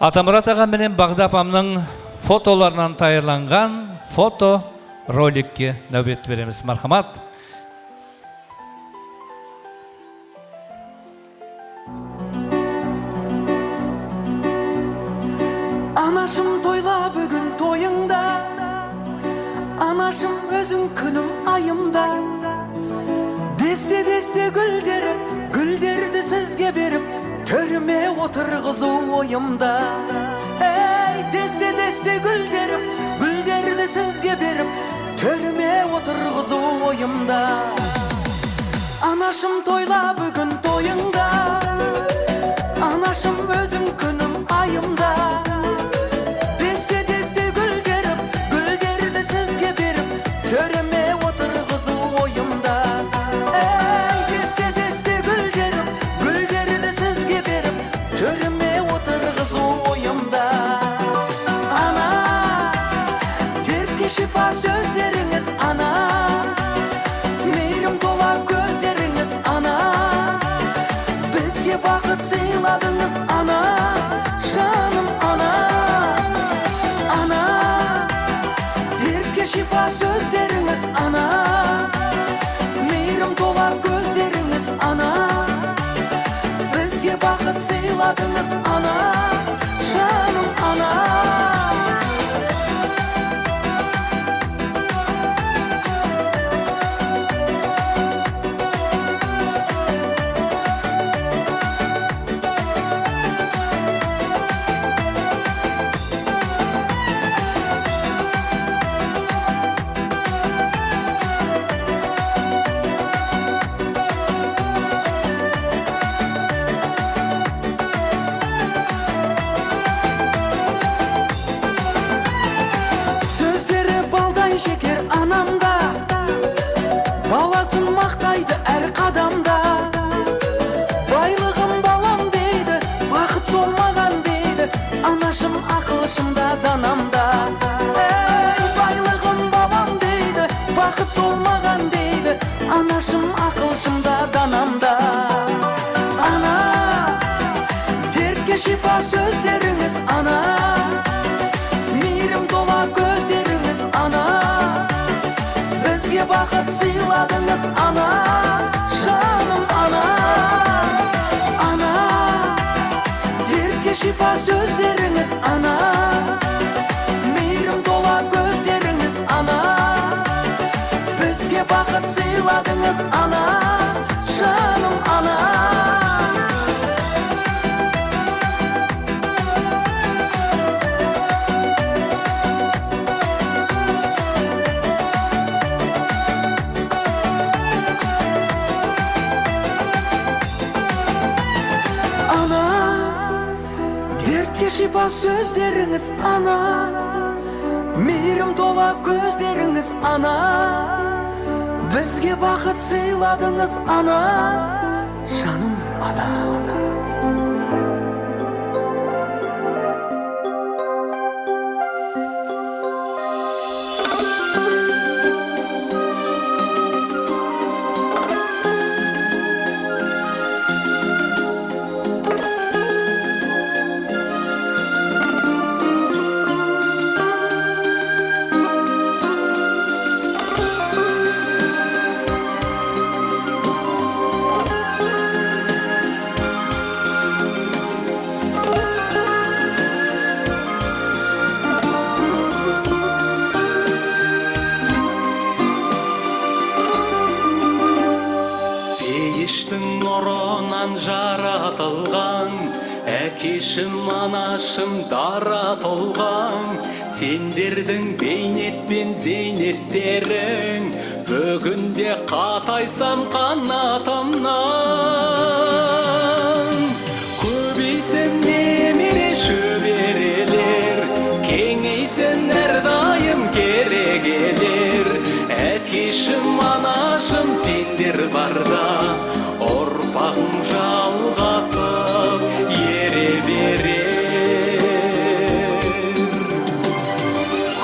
Speaker 1: Атамұрат аға менен Бағда апамның фотоларынан тайырланған фото роликке нәубет береміз. Мархамат.
Speaker 13: Anашым тойла бүгін тойыңда, анашым өзің күнім айымда. Десте гүлдерді сізге беріп, төріме отырғызу ойымда. Ей, десте гүлдерді сізге беріп, төріме отырғызу ойымда. Анашым тойла бүгін тойыңда, анашым өзің күнім айымда. Төріме отырғызу ойымда. Ей, десте гүлдерді сізге беріп, төріме отырғызу ойымда. Ана, дертке шипа сөздеріңіз, ана, мейірім тола көздеріңіз, ана, бізге бақыт сыйладыңыз, ана, жаным, ана. Ана, дертке шипа сөздеріңіз, ана, мейірім тола көздеріңіз, ана, бізге бақыт сыйладыңыз, ана, жаным, ана. Шекер анамда, баласын мақтайды әр қадамда. Байлығым балам дейді, бақыт солмаған дейді, анашым ақылшымда данамда. Ей, байлығым балам дейді, бақыт солмаған дейді, анашым ақылшымда данамда. Ана, дертке шипа сөздеріңіз, ана, мейірім тола көздеріңіз, ана, бізге бақыт сыйладыңыз, ана, жаным, ана. Ана, дертке шипа сөздеріңіз, ана, мейірім тола көздеріңіз, ана, бізге бақыт сыйладыңыз, ана, жаным, ана. Шипа сөздеріңіз, ана, мейірім тола көздеріңіз, ана, бізге бақыт сыйладыңыз, ана, жаным,
Speaker 14: ана.
Speaker 15: Әкешім, анашым дара толған, сендердің бейнет пен зейнеттерің, бүгінде қатайсам қанатымнан. Көбейсін немере шөберелер, кеңейсін әрдайым керегелер. Әкешім, анашым сендер барда, ұрпағың жалғасып ере берер.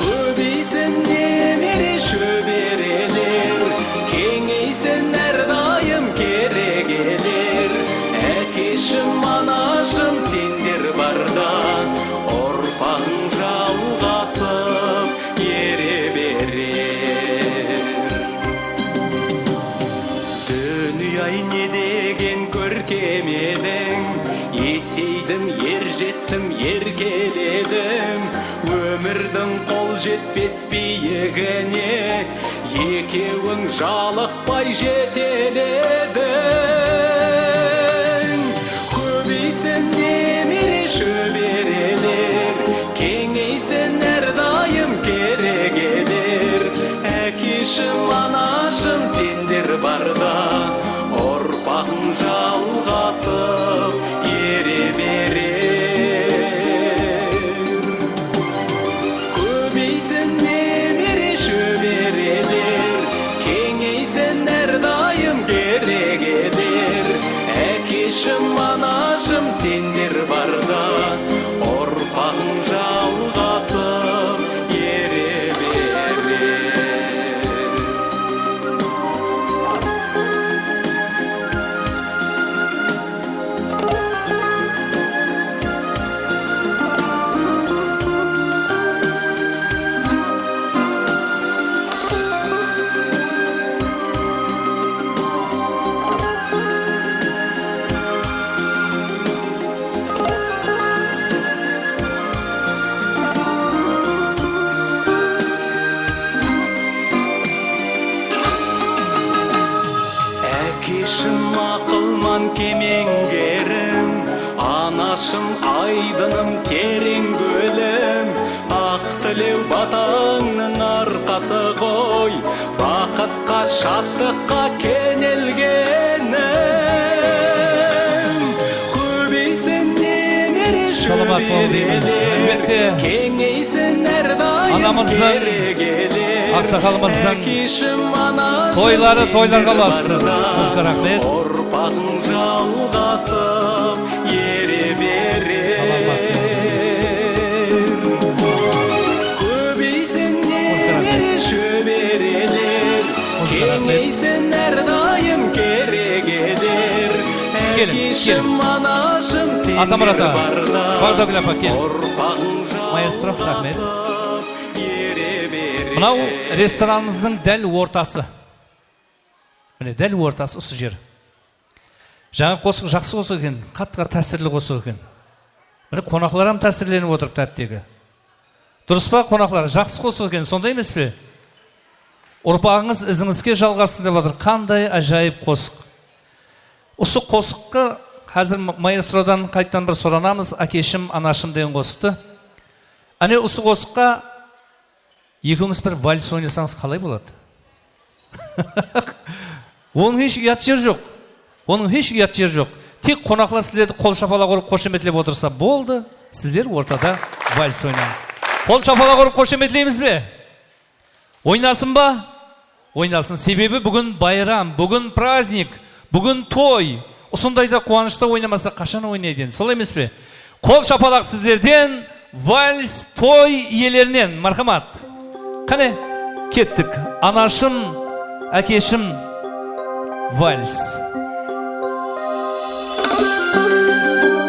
Speaker 15: Көбейсін немере шөберелер, кеңейсін әрдайым керегелер. Әкешім, анашым сендер барда, ұрпағың жалғасып ере берер. Дүние-ай не деген көркем едің, есейдім, ер жеттім, еркеледім. Өмірдің қол жетпес биігіне, екеуің жалықпай жетеледің. Көбейсін немере шөберелер, кеңейсін әрдайым керегелер. Әкешім, анашым сендер барда, ұрпағың жалғасып ере берер. Көбейсін немере шөберелер, кеңейсін әрдайым керегелер. Әкешім, анашым сендер барда, ұрпағың жалғасып ере берер. Әкешім, ақылман кемеңгерім, анашым айдыным терең көлім. Ақ тілеу батаңның арқасы ғой, бақытқа шаттыққа кенелгенім. Көбейсін немере шөберелер, кеңейсін әрдайым керегелер.
Speaker 1: Ақсақалымыздың тойлары тойларға ұлассын. Көзге рахмет.
Speaker 15: Ұрпағың жалғасып ере берер. Көбейсін немере шөберелер, кеңейсін әрдайым керегелер. Әкешім, анашым сендер барда, ұрпағың
Speaker 1: Маэстро, рахмет.
Speaker 15: жалғасып ере берер.
Speaker 1: Мынау ресторанымыздың дәл ортасы. Міне дәл ортасы осы жер. Жаңа қосық жақсы қосық екен, қатқа тәсірлі қосық екен. Міне қонақларым тәсірленіп отырып тәттегі. Дұрыс па қонақлар? Жақсы қосық екен, сонда емес пе? Ұрпағыңыз ізіңізге жалғасын деп отыр. Қандай ажайып қосық. Осы қосыққа қазір маэстродан қайттан бір сұранамыз, әкешім, анашым деген қосықты. Әне осы қосыққа екеуіңіз бір вальс ойнасаңыз қалай болады? Оның еш ұят жер жоқ. Оның еш ұят жер жоқ. Тек қонақлар сіздерді қол шапалақ ұрып қошеметлеп отырса болды, сіздер ортада вальс ойнаңыз. Қол шапалақ ұрып қошеметлейміз бе? Ойнасын ба? Ойнасын. Себебі бүгін байрам, бүгін праздник, бүгін той. Осындайда қуанышта ойнамаса қашан ойнайды енді, солай емес пе? Қол шапалақ сіздерден, вальс той иелерінен, мархамат. Қане, кеттік. Анашым, әкешім, вальс.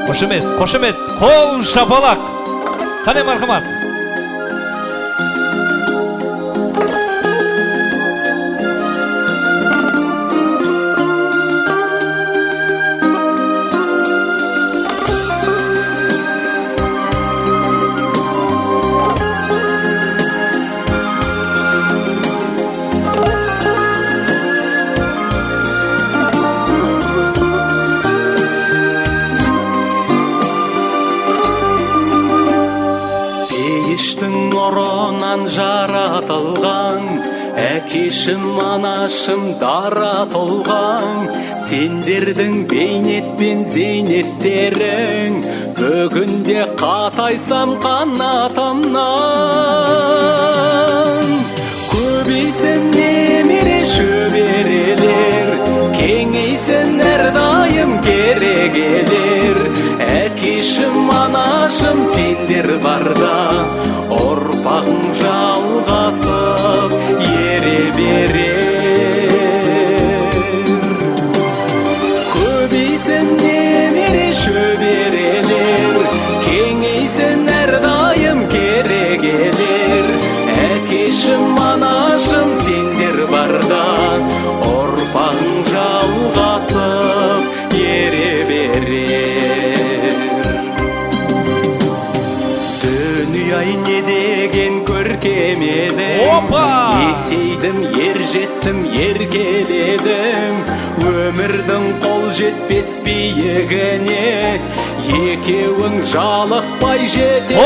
Speaker 1: Қошемет, қошемет, қол шапалақ. Қане, мархамат.
Speaker 15: жаратылған, әкешім, анашым дара толған, сендердің бейнет пен зейнеттерің, бүгінде қатайсам қанатымнан. Көбейсін немере шөберелер, кеңейсін әрдайым керегелер, әкешім, анашым сендер барда, ұрпағың жалғасып ере берер. Көбейсін немере шөберелер, кеңейсін әрдайым керегелер, әкешім, анашым сендер барда, ұрпағың жалғасып ере берер. Дүние не деген көркем еді, есейдім, ер жеттім, еркеледім, өмірдің қол жетпес биігіне, екеуің жалықпай жетедің.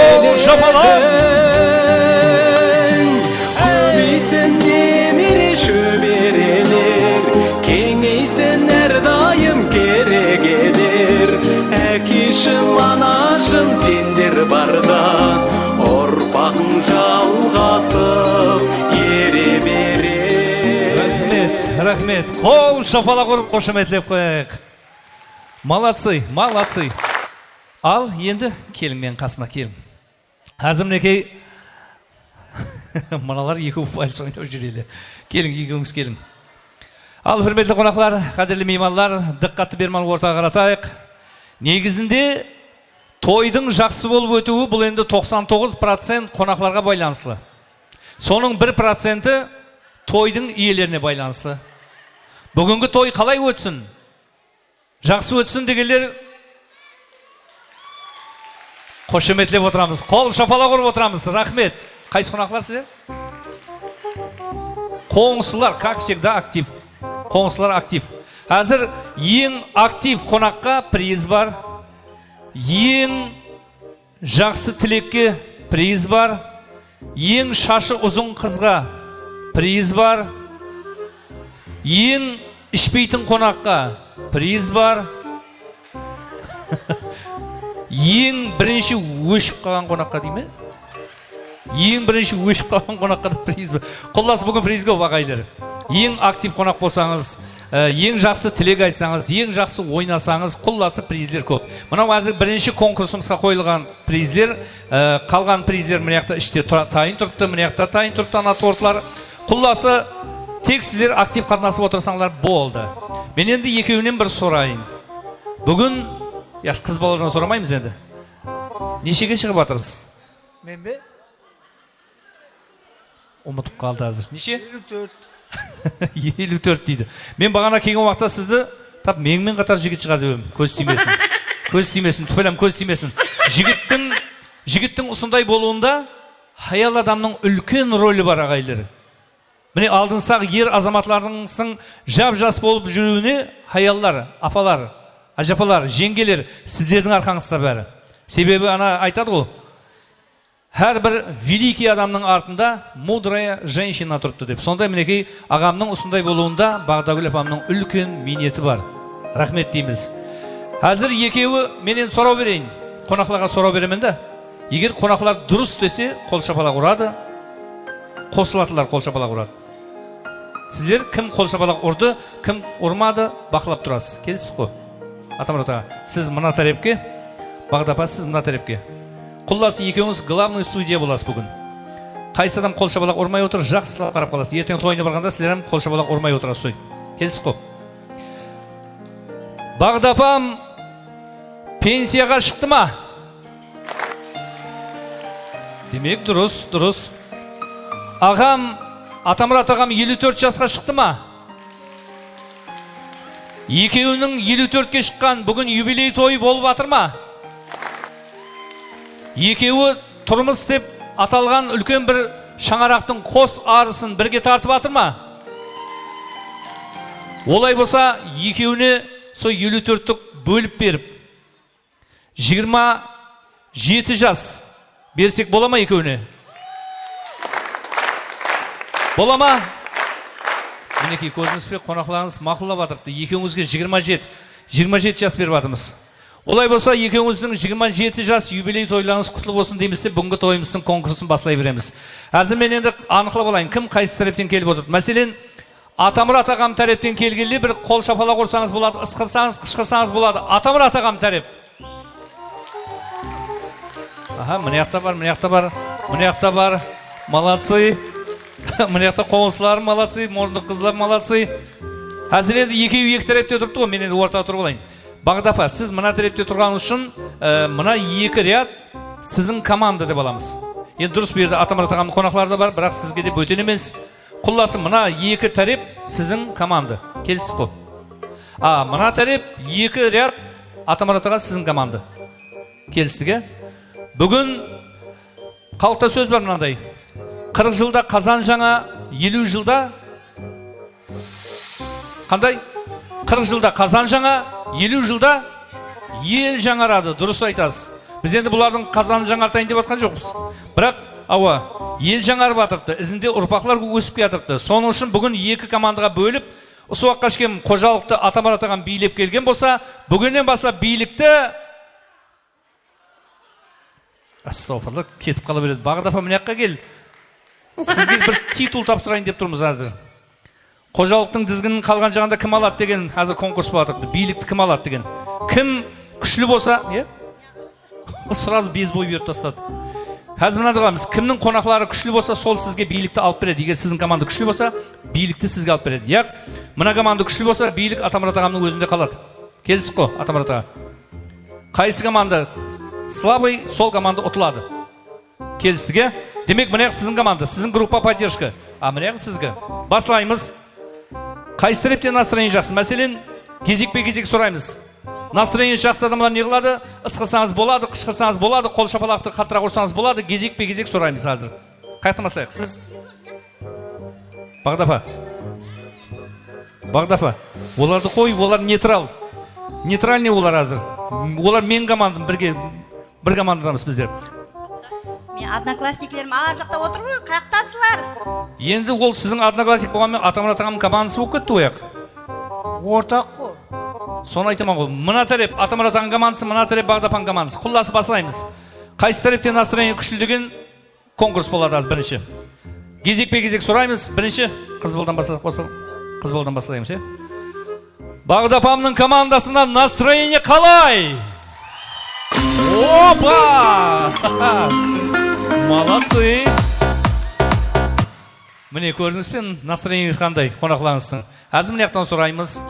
Speaker 15: Көбейсін немере шөберелер, кеңейсін әрдайым керегелер, әкешім, анашым сендер барда, ұрпағың жалғасып ере берер.
Speaker 1: Рахмет, рахмет. Қол шапалақ ұрып қошеметлеп қояйық. Молодцы, молодцы. Ал енді келің мен қасыма келің. Қазір мінекей мыналар екеуі вальс ойнап жүрелі. Келің, екеуіңіз келің. Ал хүрметлі қонақлар, қадірлі меймандар, диққатты берман ортаға қаратайық. Негізінде тойдың жақсы болып өтуі бұл енді 99% қонақларға байланысты. Соның 1% тойдың иелеріне байланысты. Бүгінгі той қалай өтсін? Жақсы өтсін дегендер қошеметлеп отырамыз. Қол шапалақ ұрып отырамыз. Рахмет. Қайсы қонақлар сіздер? Қоңсылар, как всегда, актив. Қоңсылар актив. Қазір ең актив қонаққа приз бар. Ең жақсы тілекке приз бар. Ең шашы ұзын қызға приз бар. Ең ішпейтін қонаққа приз бар. Ең бірінші өшіп қалған қонаққа дейме? Ең бірінші өшіп қалған қонаққа да приз бар. Құлласы бүгін приз көп ағайлар. Ең актив қонақ болсаңыз, ең жақсы тілек айтсаңыз, ең жақсы ойнасаңыз, құлласы призлер көп. Мынау әзір бірінші конкурсымызға қойылған призлер, қалған призлер мынаяқта іште тайын тұрыпты, мынаяқта тайын тұрыпты, ана тортлар. Құлласы тек сіздер актив қатынасып отырсаңдар болды. Мен енді екеуінен бір сұрайын. Бүгін қыз баладан сұрамаймыз енді. Нешеге шығып жатырсыз?
Speaker 16: Мен бе?
Speaker 1: Ұмытып қалды әзір. Неше?
Speaker 16: 54.
Speaker 1: 54 дейді. Мен бағана келген уақытта сізді тап меңмен қатар жігіт шығарды өм. Көз тимесін. Көз тимесін, түпелем көз тимесін. Жігіттің ұсындай болуында хаял адамның үлкен рөлі бар ағайлары. Міне алдынсақ ер азаматларыңсың жап-жас болып жүруіне хаяллар, апалар, ажапалар, жеңгелер сіздердің арқаңызда бәрі. Себебі ана айтады ғой, әрбір великий адамның артында мудрая женщина тұрыпты деп. Сондай мінекей ағамның ұсындай болуында Бағдагүл апамның үлкен минеті бар. Рахмет дейміз. Әзір екеуі менен сұрау берейін. Қонақларға сұрау беремін да. Егер қонақлар дұрыс десе, қол шапалақ ұрады. Қосылатылар қол шапалақ ұрады. Сіздер кім қол шапалақ ұрды, кім ұрмады, бақылап тұрасыз. Келісіз қой? Атамұрат аға, сіз мына тарепке, Бағдапа, сіз мына тарепке. Құлласы екеуіңіз главный судья боласыз бүгін. Қайсы адам қол шапалақ ұрмай отыр, жақсылап қарап қаласыз. Ертең тойына барғанда сіздер қол шапалақ ұрмай отырасыз. Келсіз қой. Бағдапам пенсияға шықты ма? Демек, дұрыс. Ағам, Атамұрат ағам 54 жасқа шықты ма? Екеуінің 54-ке шыққан бүгін юбилей тойы болып атыр ма? Екеуі тұрмыс деп аталған үлкен бір шаңарақтың қос арысын бірге тартып атыр ма? Олай болса, екеуіне сол 54-тік бөліп беріп, 27 жас берсек бола ма екеуіне? Бола ма? Мінекей көзіңізбен қонақларыңыз мақұлдап атырыпты. Екеуіңізге 27 жас беріп атырмыз. Олай болса, екеуіңіздің 27 жас юбилей тойларыңыз құтлы болсын деймізде, бүгінгі тойымыздың конкурсын баслай береміз. Әзір мен енді анықлап алайын, кім қайсы тараптан келіп отыр? Мәселен, Атамұрат ағам тараптан келгенде бір қол шапалақ ұрсаңыз болады, ысқырсаңыз, қышқырсаңыз болады. Атамұрат ағам тарап. Аха, міне жақта бар. Молодцы. Міне жақта қоңысылар молодцы, мұрындық қызлар молодцы. Әзір енді екеуі екі тарапта тұрыпты ғой, мен енді ортаға тұрып алайын. Бағдапа, сіз мына тарапта тұрғаныңыз үшін, мына екі ряд сіздің команда деп аламыз. Енді дұрыс берді, Атамұрат ағамның қонақлары да бар, бірақ сізге де бөтен емес. Құлласы мына екі тарап сіздің команда. Келістік қой. Мына тарап екі ряд Атамұрат аға сіздің команда. Келістік, е? Бүгін қалыпта сөз бар мынандай. 40 жылда қазан жаңа, 50 жылда қандай? 40 жылда қазан жаңа, 50 жылда ел жаңарады, дұрыс айтасыз. Біз енді бұлардың қазан жаңартайын деп атқан жоқпыз. Бірақ, ел жаңарып атырыпты, ізінде ұрпақлар өсіп кетіріпті. Соның үшін бүгін екі командаға бөліп, осы уақытқа шейін қожалықты Атамұрат ағам билеп келген болса, бүгіннен бастап билікті астауфарлық кетіп қала береді. Бағдапа, міне жаққа кел. Сізге бір титул тапсырайын деп тұрмыз әзір. Қожалықтың дізгінін қалған жағында кім алады деген әзір конкурс болатыпты. Билікті кім алады деген. Кім күшлі болса, сразу без бой беріп тастады. Қазір мынады қаламыз. Кімнің қонақлары күшлі болса, сол сізге билікті алып береді. Егер сіздің команда күшлі болса, билікті сізге алып береді. Мына команда күшлі болса, билік Атамұрат ағамның өзінде қалады. Келістік қой, Атамұрат аға. Қайсы команда слабый, сол команда ұтылады. Келістік, е? Демек, мына сіздің команда, сіздің группа поддержка. Мына сізге. Басылаймыз. Қайсы тараптан настроение жақсы? Мәселен, кезек-кезек сұраймыз. Настроение жақсы адамдар не қылады? Ысқырсаңыз болады, қышқырсаңыз болады, қол шапалақты қаттырақ ұрсаңыз болады, кезек-кезек сұраймыз қазір. Қайықтамасайық, сіз? Бағдапа. Оларды қой, олар нейтрал. Нейтральный олар қазір. Олар мен командам, бір командадамыз біздер.
Speaker 16: Мен одноклассниклерім ар жақта отыр ғой, қаяқтасылар?
Speaker 1: Енді ол сіздің одноклассник болғанмен Атамұрат ағамның командасы болып кетті ояқ.
Speaker 17: Ортақ қой.
Speaker 1: Соны айтаман ғой. Мына тарап Атамұрат ағамның командасы, мына тарап Бағдапаның командасы. Құлласы басылаймыз. Қайсы тараптан настроение күшті деген конкурс болады аз бірінші. Кезек-кезек сұраймыз. Бірінші қыз балдан бастаймыз, е? Бағдапамның командасынан настроение қалай? Опа! Молодцы! Міне көріңізбен настроение қандай қонақларыңыздың. Әзір міне жақтан сұраймыз.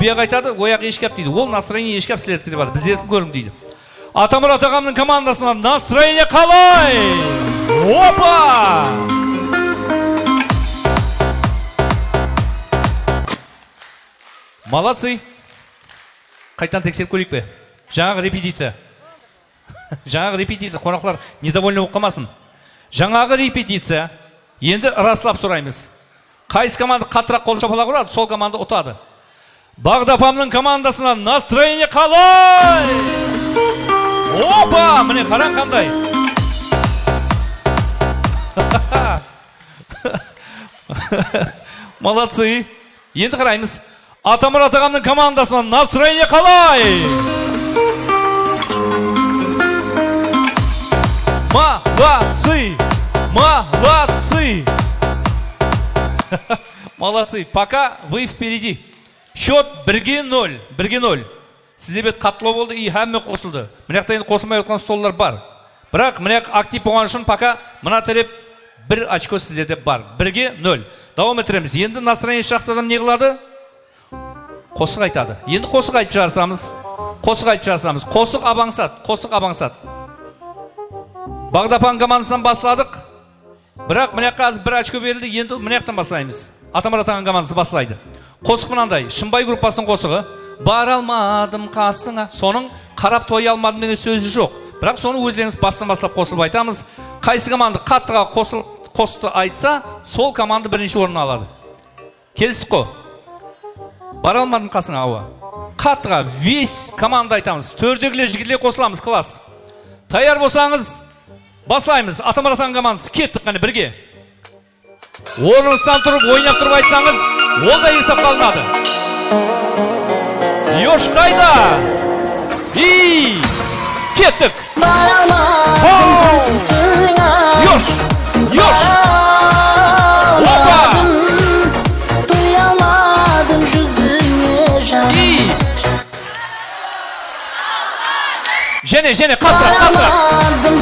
Speaker 1: Бұяқ айтады, ояқ ешкап дейді. Ол настроение ешкап сілердікі деп ады. Біздерді көрің дейді. Атамұрат ағамның командасынан настроение қалай? Опа! Молодцы! Қайтан тексеріп көрейік бе? Жаңағы репетиция. Қонақлар недовольны болып қалмасын. Жаңағы репетиция. Енді раслап сұраймыз. Қайсы команда қаттырақ қол шапалақ ұрады, сол команда ұтады. Бағдапамның командасынан настроение қалай? Опа! Міне қараң қандай. Молодцы! Енді қараймыз. Атамұрат ағамның командасынан настроение қалай? Молодцы! Молодцы! Молодцы! Пока вы впереди. Счет 1-0. 1-0. Сізде бет қаттылау болды, и әмме қосылды. Мінеқта енді қосылмай отқан столлар бар. Бірақ мінеқ актив болған үшін пока мына тереп 1 очко сіздерде бар. 1-0. Давам етіреміз. Енді настроение жақсы адам не қылады? Қосық айтады. Енді қосық айтып жарсамыз. Қосық абаңсат. Бағдапан командасынан басладық. Бірақ мінеқ қазір 1 очко берілді. Енді мінеқтен баслаймыз. Атамаратан командасы баслайды. Қосық мынандай. Шымбай группасының қосығы. Бар алмадым қасыңа. Соның қарап той алмадым деген сөзі жоқ. Бірақ соны өздеріңіз бастан бастап қосылып айтамыз. Қайсы команда қаттыға қосты айтса, сол команда бірінші орын алады. Келістік қой? Бар алмадым қасыңа ауа. Қаттыға весь команда айтамыз. Төрдегілер жігітлер қосыламыз, класс. Таяр болсаңыз, баслаймыз. Атамаратан командасы кеттік қане бірге. Орныңыздан тұрып, ойнап тұрып айтсаңыз, ол да есап қалынады. Yoş kayda. İyi. Kettik. Yoş. Hoppa.
Speaker 13: Duyamadım yüzüne canım.
Speaker 1: İyi. Jene kalktıra.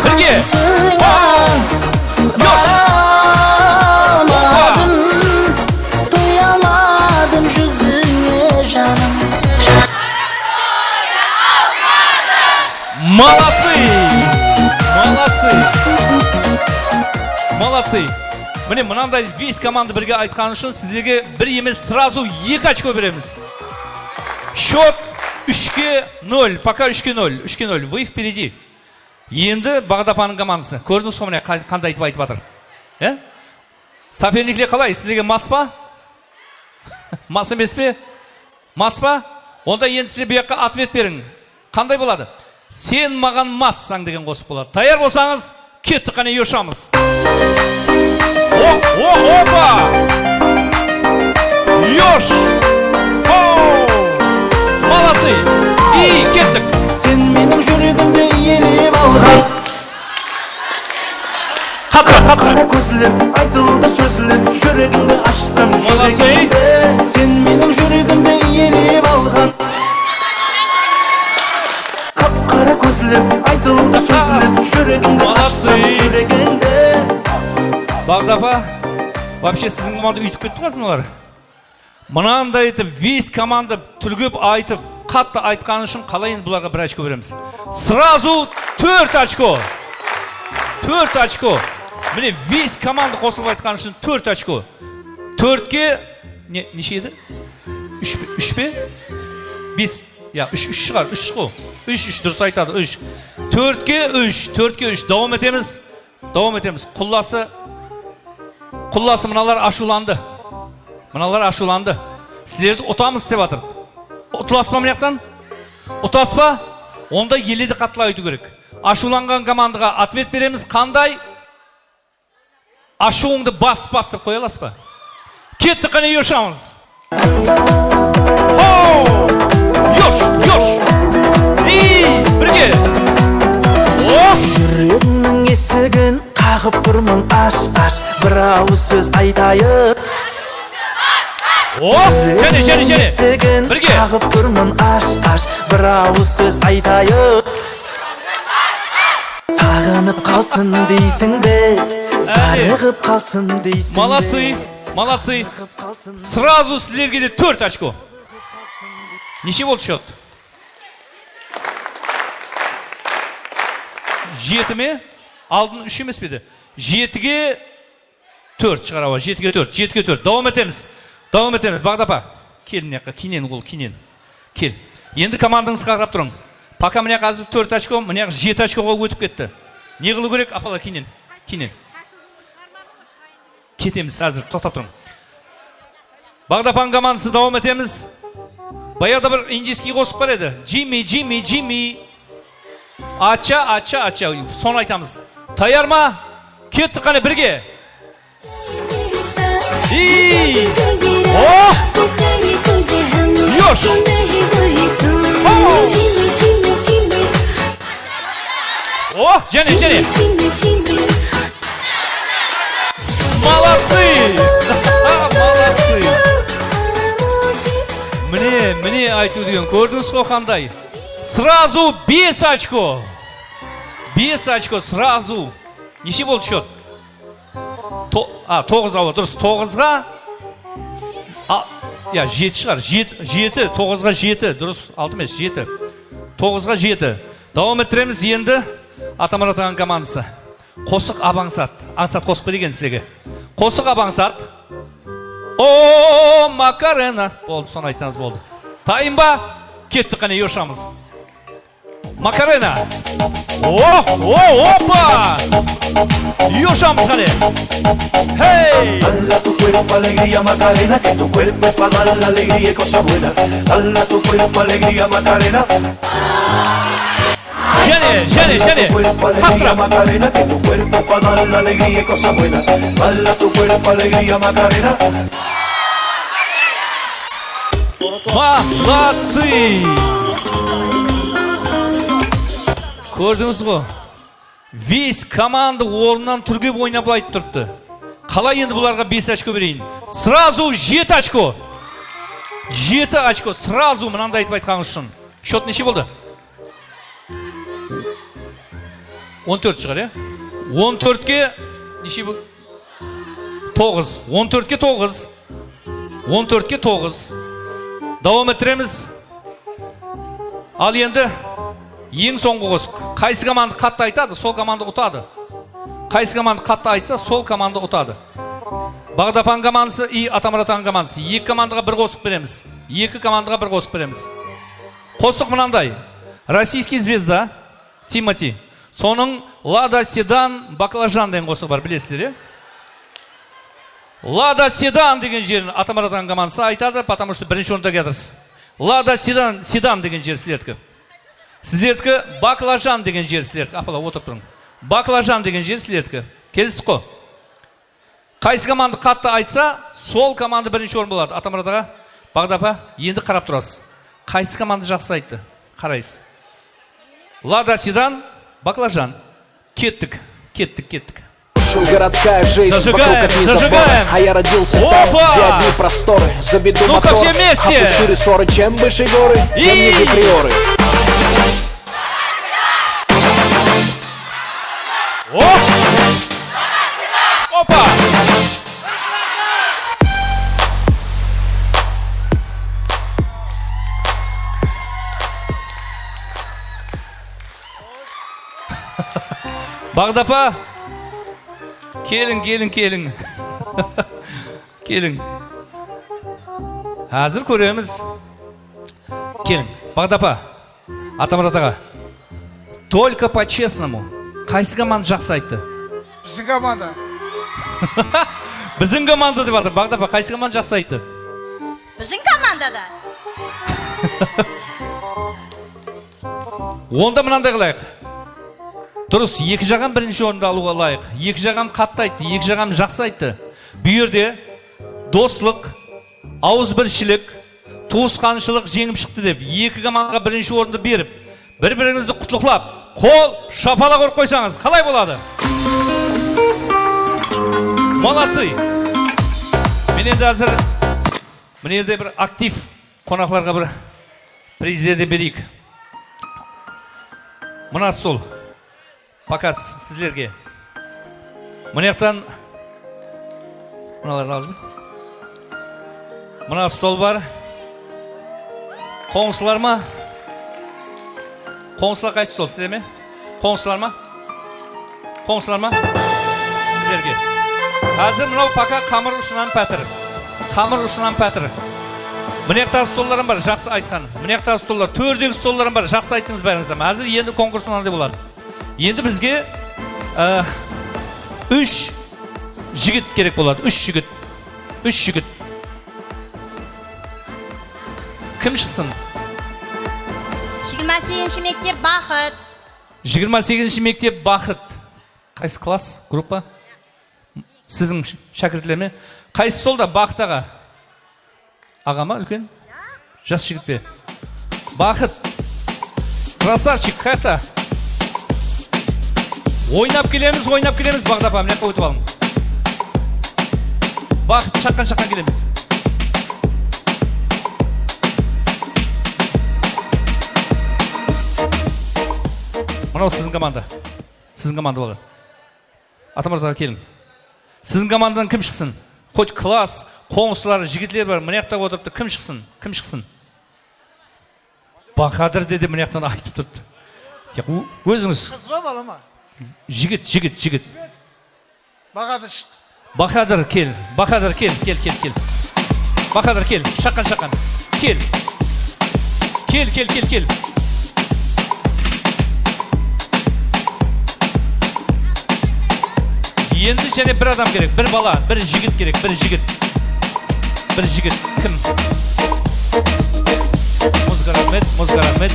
Speaker 1: Birge. Yoş. Hoppa.
Speaker 13: Duyamadım yüzüne canım.
Speaker 1: Молодцы. Міне мынандай весь команда бірге айтқан үшін сіздерге бір емес сразу 2 очко береміз. Счет 3-0. Пока 3-0. Вы впереди. Енді Бағдапаның командасы. Көрдіңіз қой міне қандай айтып жатыр. Соперниклер қалай? Сіздерге мас па? Мас емес пе? Мас па? Онда енді сіздер бұяққа ответ берің. Қандай болады? Сен маған массаң деген қосып болады. Таяр болсаңыз, кеттік қане ешамыз. Опа! Еш! Молодцы! И кеттік.
Speaker 15: Сен менің жүрегімді елеп алған. Қара көзлі, айтылды сөзлі, жүрегімді ашсам жүрегімді. Сен менің жүрегімді елеп алған. Қара көзлі, айтылды сөзлі, жүрегімді ашсам жүрегімді.
Speaker 1: Бағдапа, вообще сіздің команда үйтіп кетті қасым олар. Мынандай етіп, весь команда түргіп айтып, қатты айтқан үшін қалай енді бұларға 1 очко береміз. Сразу 4 очко. 4 очко. Міне, весь команда қосылып айтқан үшін 4 очко. 4-ке, неше еді? 3 пе? 5. Ya 3 шығар, 3 қой. 3 дұрыс айтады, 3. 4-ке 3. Давам етеміз. Құлласы мыналар ашуланды. Сіздерді ұтамыз деп атыр. Ұтылас па мынаяқтан? Ұтас па? Онда еледі қаттыла өйту керек. Ашуланған командаға ответ береміз. Қандай? Ашуыңды бас деп қойалас па? Кетті қане ешамыз. Yoş. İyi, бірге.
Speaker 15: Жүрегімнің есігін қағып тұрмын аш. Бір ауыз сөз айтайын.
Speaker 1: Жene.
Speaker 15: Есігін қағып тұрмын аш. Бір ауыз сөз айтайын. Сағынып қалсын дейсің бе? Зарығып қалсын дейсің бе?
Speaker 1: Молодцы. Сразу сіздерге де 4 очко. Неше болды счет? 7 ме? Алдын 3 емес беді? 7-ге 4 шығарауа. 7-ге 4. Давам етеміз. Бағдапа. Келін яққа. Кинен. Кел. Енді командаңыз қарап тұрың. Пока міне қазір 4 очко, міне 7 очкоға өтіп кетті. Не қылу керек? Апала кинен. Кетеміз қазір. Тоқтап тұрың. Бағдапан командасы давам етеміз. Баяғыда бір индийский қосып бар еді. Джимми. Ача. Соны айтамыз. Таяр ма? Кеттік қане бірге. Yoş. Jene. Молодцы. Mine айту деген көрдіңіз ғой қандай? Сразу 5 очко. 5 очко сразу. Неше болды счет? 9 ауы, дұрыс. 9-ға 7 шығар. 7, 9-ға 7, дұрыс. 6 емес, 7. 9-ға 7. Давам еттіреміз енді Атамұрат ағаның командасы. Қосық абаңсат. Аңсат қосық береген сілеге. Қосық абаңсат. О, Макарена. Болды, соны айтсаңыз болды. Тайым ба? Кеттік қане ешамыз. Макарена. Опа! Ешамыз қане. Hey!
Speaker 15: Dala tu cuerpo alegría Macarena, que tu cuerpo es para dar la alegría y cosa buena. Dala tu cuerpo alegría Macarena.
Speaker 1: Jene.
Speaker 15: Macarena, que tu cuerpo para dar la alegría y cosa buena. Dala tu cuerpo alegría Macarena.
Speaker 1: Молодцы! Көрдіңіз ғой? Весь команда орнынан түргеп ойнап айтып тұрыпты. Қалай енді бұларға 5 очко берейін? Сразу 7 очко. 7 очко. Сразу мынандай айтып айтқаныңыз үшін. Счет неше болды? 14 шығар, е? 14-ке неше болды? 9. 14-ке 9. 14-ке 9. Давам еттіреміз. Ал енді ең соңғы қосық. Қайсы команда қатты айтады, сол команда ұтады. Қайсы команда қатты айтса, сол команда ұтады. Бағдапан командасы и Атамұратан командасы. Екі командаға бір қосық береміз. Екі командаға бір қосық береміз. Қосық мынандай. Российский звезда, Тимати. Соның Лада Седан, Баклажан деген қосық бар, білесіздер, е? Лада Седан деген жерін Атамұратан командасы айтады, потому что бірінші орында кетірсіз. Лада Седан деген жер сіздердікі. Сіздердікі Баклажан деген жер сіздердікі. Апала, отырып тұрың. Баклажан деген жер сіздердікі. Келістік қой? Қайсы команда қатты айтса, сол команда бірінші орын болады. Атамұратаға, Бағдапа, енді қарап тұрасыз. Қайсы команда жақсы айтты? Қарайсыз. Лада Седан, Баклажан. Кеттік.
Speaker 18: Городская жизнь вокруг одни заборы, а я родился там, где одни просторы. Заведу мотор, а шире ссоры. Чем выше горы, тем ниже приоры.
Speaker 1: Опа! Бағдапа, келің. Келің. Әзір көреміз. Келің. Бағдапа, Атамұратаға. Только по-честному. Қайсы команда жақсы айтты?
Speaker 17: Біздің команда.
Speaker 1: Біздің команда деп жатыр. Бағдапа, қайсы команда жақсы айтты?
Speaker 16: Біздің командада.
Speaker 1: Онда мынандай қылайық. Дұрыс, екі жағам бірінші орында алуға лайық. Екі жағам қатты айтты, екі жағам жақсы айтты. Бүйірде достық, ауызбіршілік, туысқаншылық жеңіп шықты деп, екі командаға бірінші орынды беріп, бір-біріңізді құтлықлап, қол шапала көріп қойсаңыз, қалай болады? Молодцы! Мен енді әзір, міне елде бір актив қонақларға бір президенті берейік. Мына стол. Показ сіздерге. Мұнаяқтан мыналарды алып. Мына стол бар. Қоңсылар ма? Қоңсылар қайсы стол сізде ме? Қоңсылар ма? Сіздерге. Қазір мынау пока қамыр ұшынан пәтір. Мұнаяқтағы столларым бар, жақсы айтқан. Мұнаяқтағы столлар, төрдегі столларым бар, жақсы айттыңыз бәріңіз. Әзір енді конкурс мынандай болады. Енді бізге 3 жігіт керек болады. 3 жігіт. Кім шықсын?
Speaker 16: 28-ші мектеп Бақыт.
Speaker 1: 28-ші мектеп Бақыт. Қайсы класс, группа? Сіздің шәкіртлер ме? Қайсы солда Бақыт аға? Аға ма, үлкен? Жас жігіт пе? Бақыт. Красавчик, қайта? Ойнап келеміз, Бағдапа, міне қойып алың. Бақыт, шаққан келеміз. Мынау сіздің команда. Сіздің команда болады. Атамырзаға келің. Сіздің командадан кім шықсын? Хоть класс, қоңсылар, жігітлер бар. Мына жақта отырыпты. Кім шықсын? Кім шықсын? Бақадыр деді мына жақтан айтып тұрды. Өзіңіз.
Speaker 17: Қыз ба бала ма?
Speaker 1: Жігіт.
Speaker 17: Бақадыр шық.
Speaker 1: Бақадыр кел. Бақадыр кел. Бақадыр кел. Шаққан. Кел. Енді және бір адам керек, бір бала, бір жігіт керек, бір жігіт. Кім? Музыка рахмет.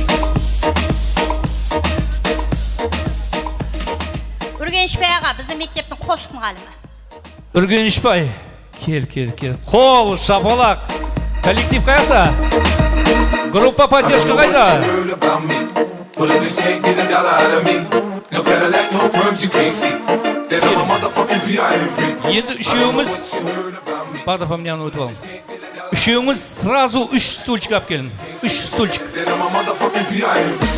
Speaker 16: Үргенішбай аға, біздің мектептің қосық мұғалімі.
Speaker 1: Үргенішбай, кел. Қол, шапалақ. Коллектив қайда? Группа поддержка қайда? Енді үшеуіміз Бағдар поменяны өтіп алың. Үшеуіміз сразу 3 стульчик алып келін. 3 стульчик.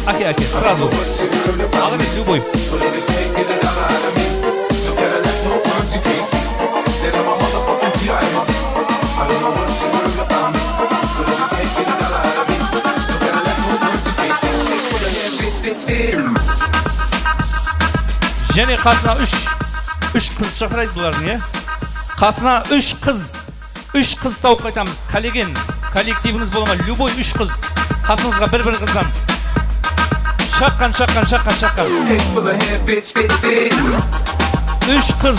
Speaker 1: Аке, сразу. Алыңыз, любой. Және қасына 3 қыз шақырайды бұлардың, е? Қасына 3 қыз тауып қайтамыз. Коллективіңіз бола ма? Любой 3 қыз. Қасыңызға бір қыздан. Шаққан. 3 қыз. 3 қыз.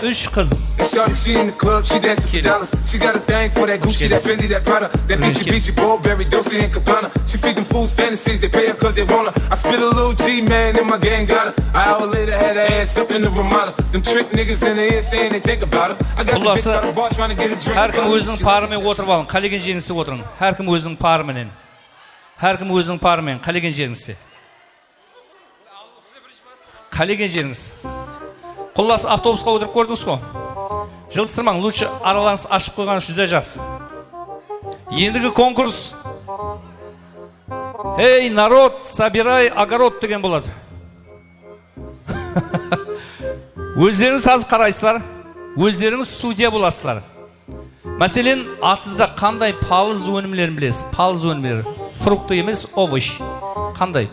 Speaker 1: 3 қыз. Әркім өзінің парымен отырып алың, қалеген жеріңізде отырың. Әркім өзінің парымен, қалеген жеріңізде. Қалеген жеріңіз. Құллас автобусқа отырып көрдіңіз қо? Жылыстырмаң, лучше аралаңыз ашып қойған жүзде жақсы. Ендігі конкурс. Эй, народ, собирай огород деген болады. Өздеріңіз аз қарайсызлар, өздеріңіз судья боласызлар. Мәселен, атызда қандай палыз өнімлерін білесіз? Палыз өнімлері. Фрукты емес, овощ. Қандай?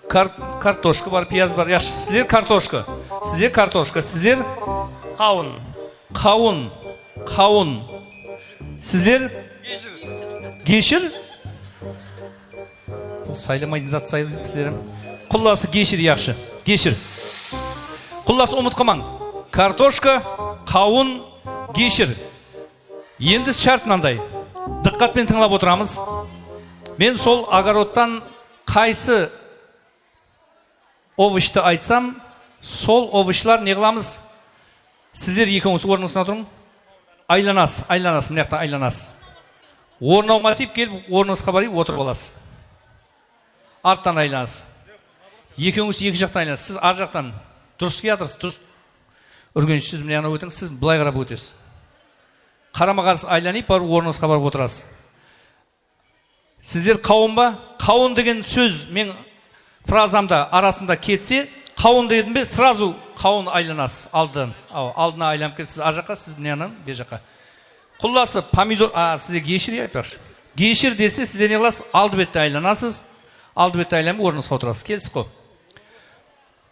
Speaker 1: Картошка бар, пияз бар. Яш, сіздер картошка. Сіздер қауын. Сіздер гешір. Сайламайтын зат сайлайды сіздерім. Құлласы гешір яқшы. Құлласы ұмытқамаң. Картошка, қауын, гешір. Енді шарт мынандай. Диққатпен тыңлап отырамыз. Мен сол огородтан қайсы овощты айтсам, сол овощлар не қыламыз? Сіздер екеуіңіз орныңыздан тұрың. Айланасыз, мына жақта айланасыз. Орнауға сеп келіп, орныңызға барып отырып аласыз. Арттан айланасыз. Екеуіңіз екі жақтан айланасыз. Сіз ар жақтан дұрыс келатырсыз, дұрыс. Үргеніш, сіз мына өтіңіз, сіз былай қарап өтесіз. Қарама-қарсы айланып, барып орныңызға барып отырасыз. Сіздер қауын ба? Қауын деген сөз мен фразамда арасында кетсе, қауын дедім бе, сразу қауын айланасыз. Алдына айланып келіп, сіз ар жаққа, сіз мынаны бер жаққа. Құлласы помидор, сізде гешір айтпақшы. Гешір десе, сіздер не қыласыз? Алды бетте айланасыз. Алды бетте айланып, орныңызға отырасыз. Келсіз қой.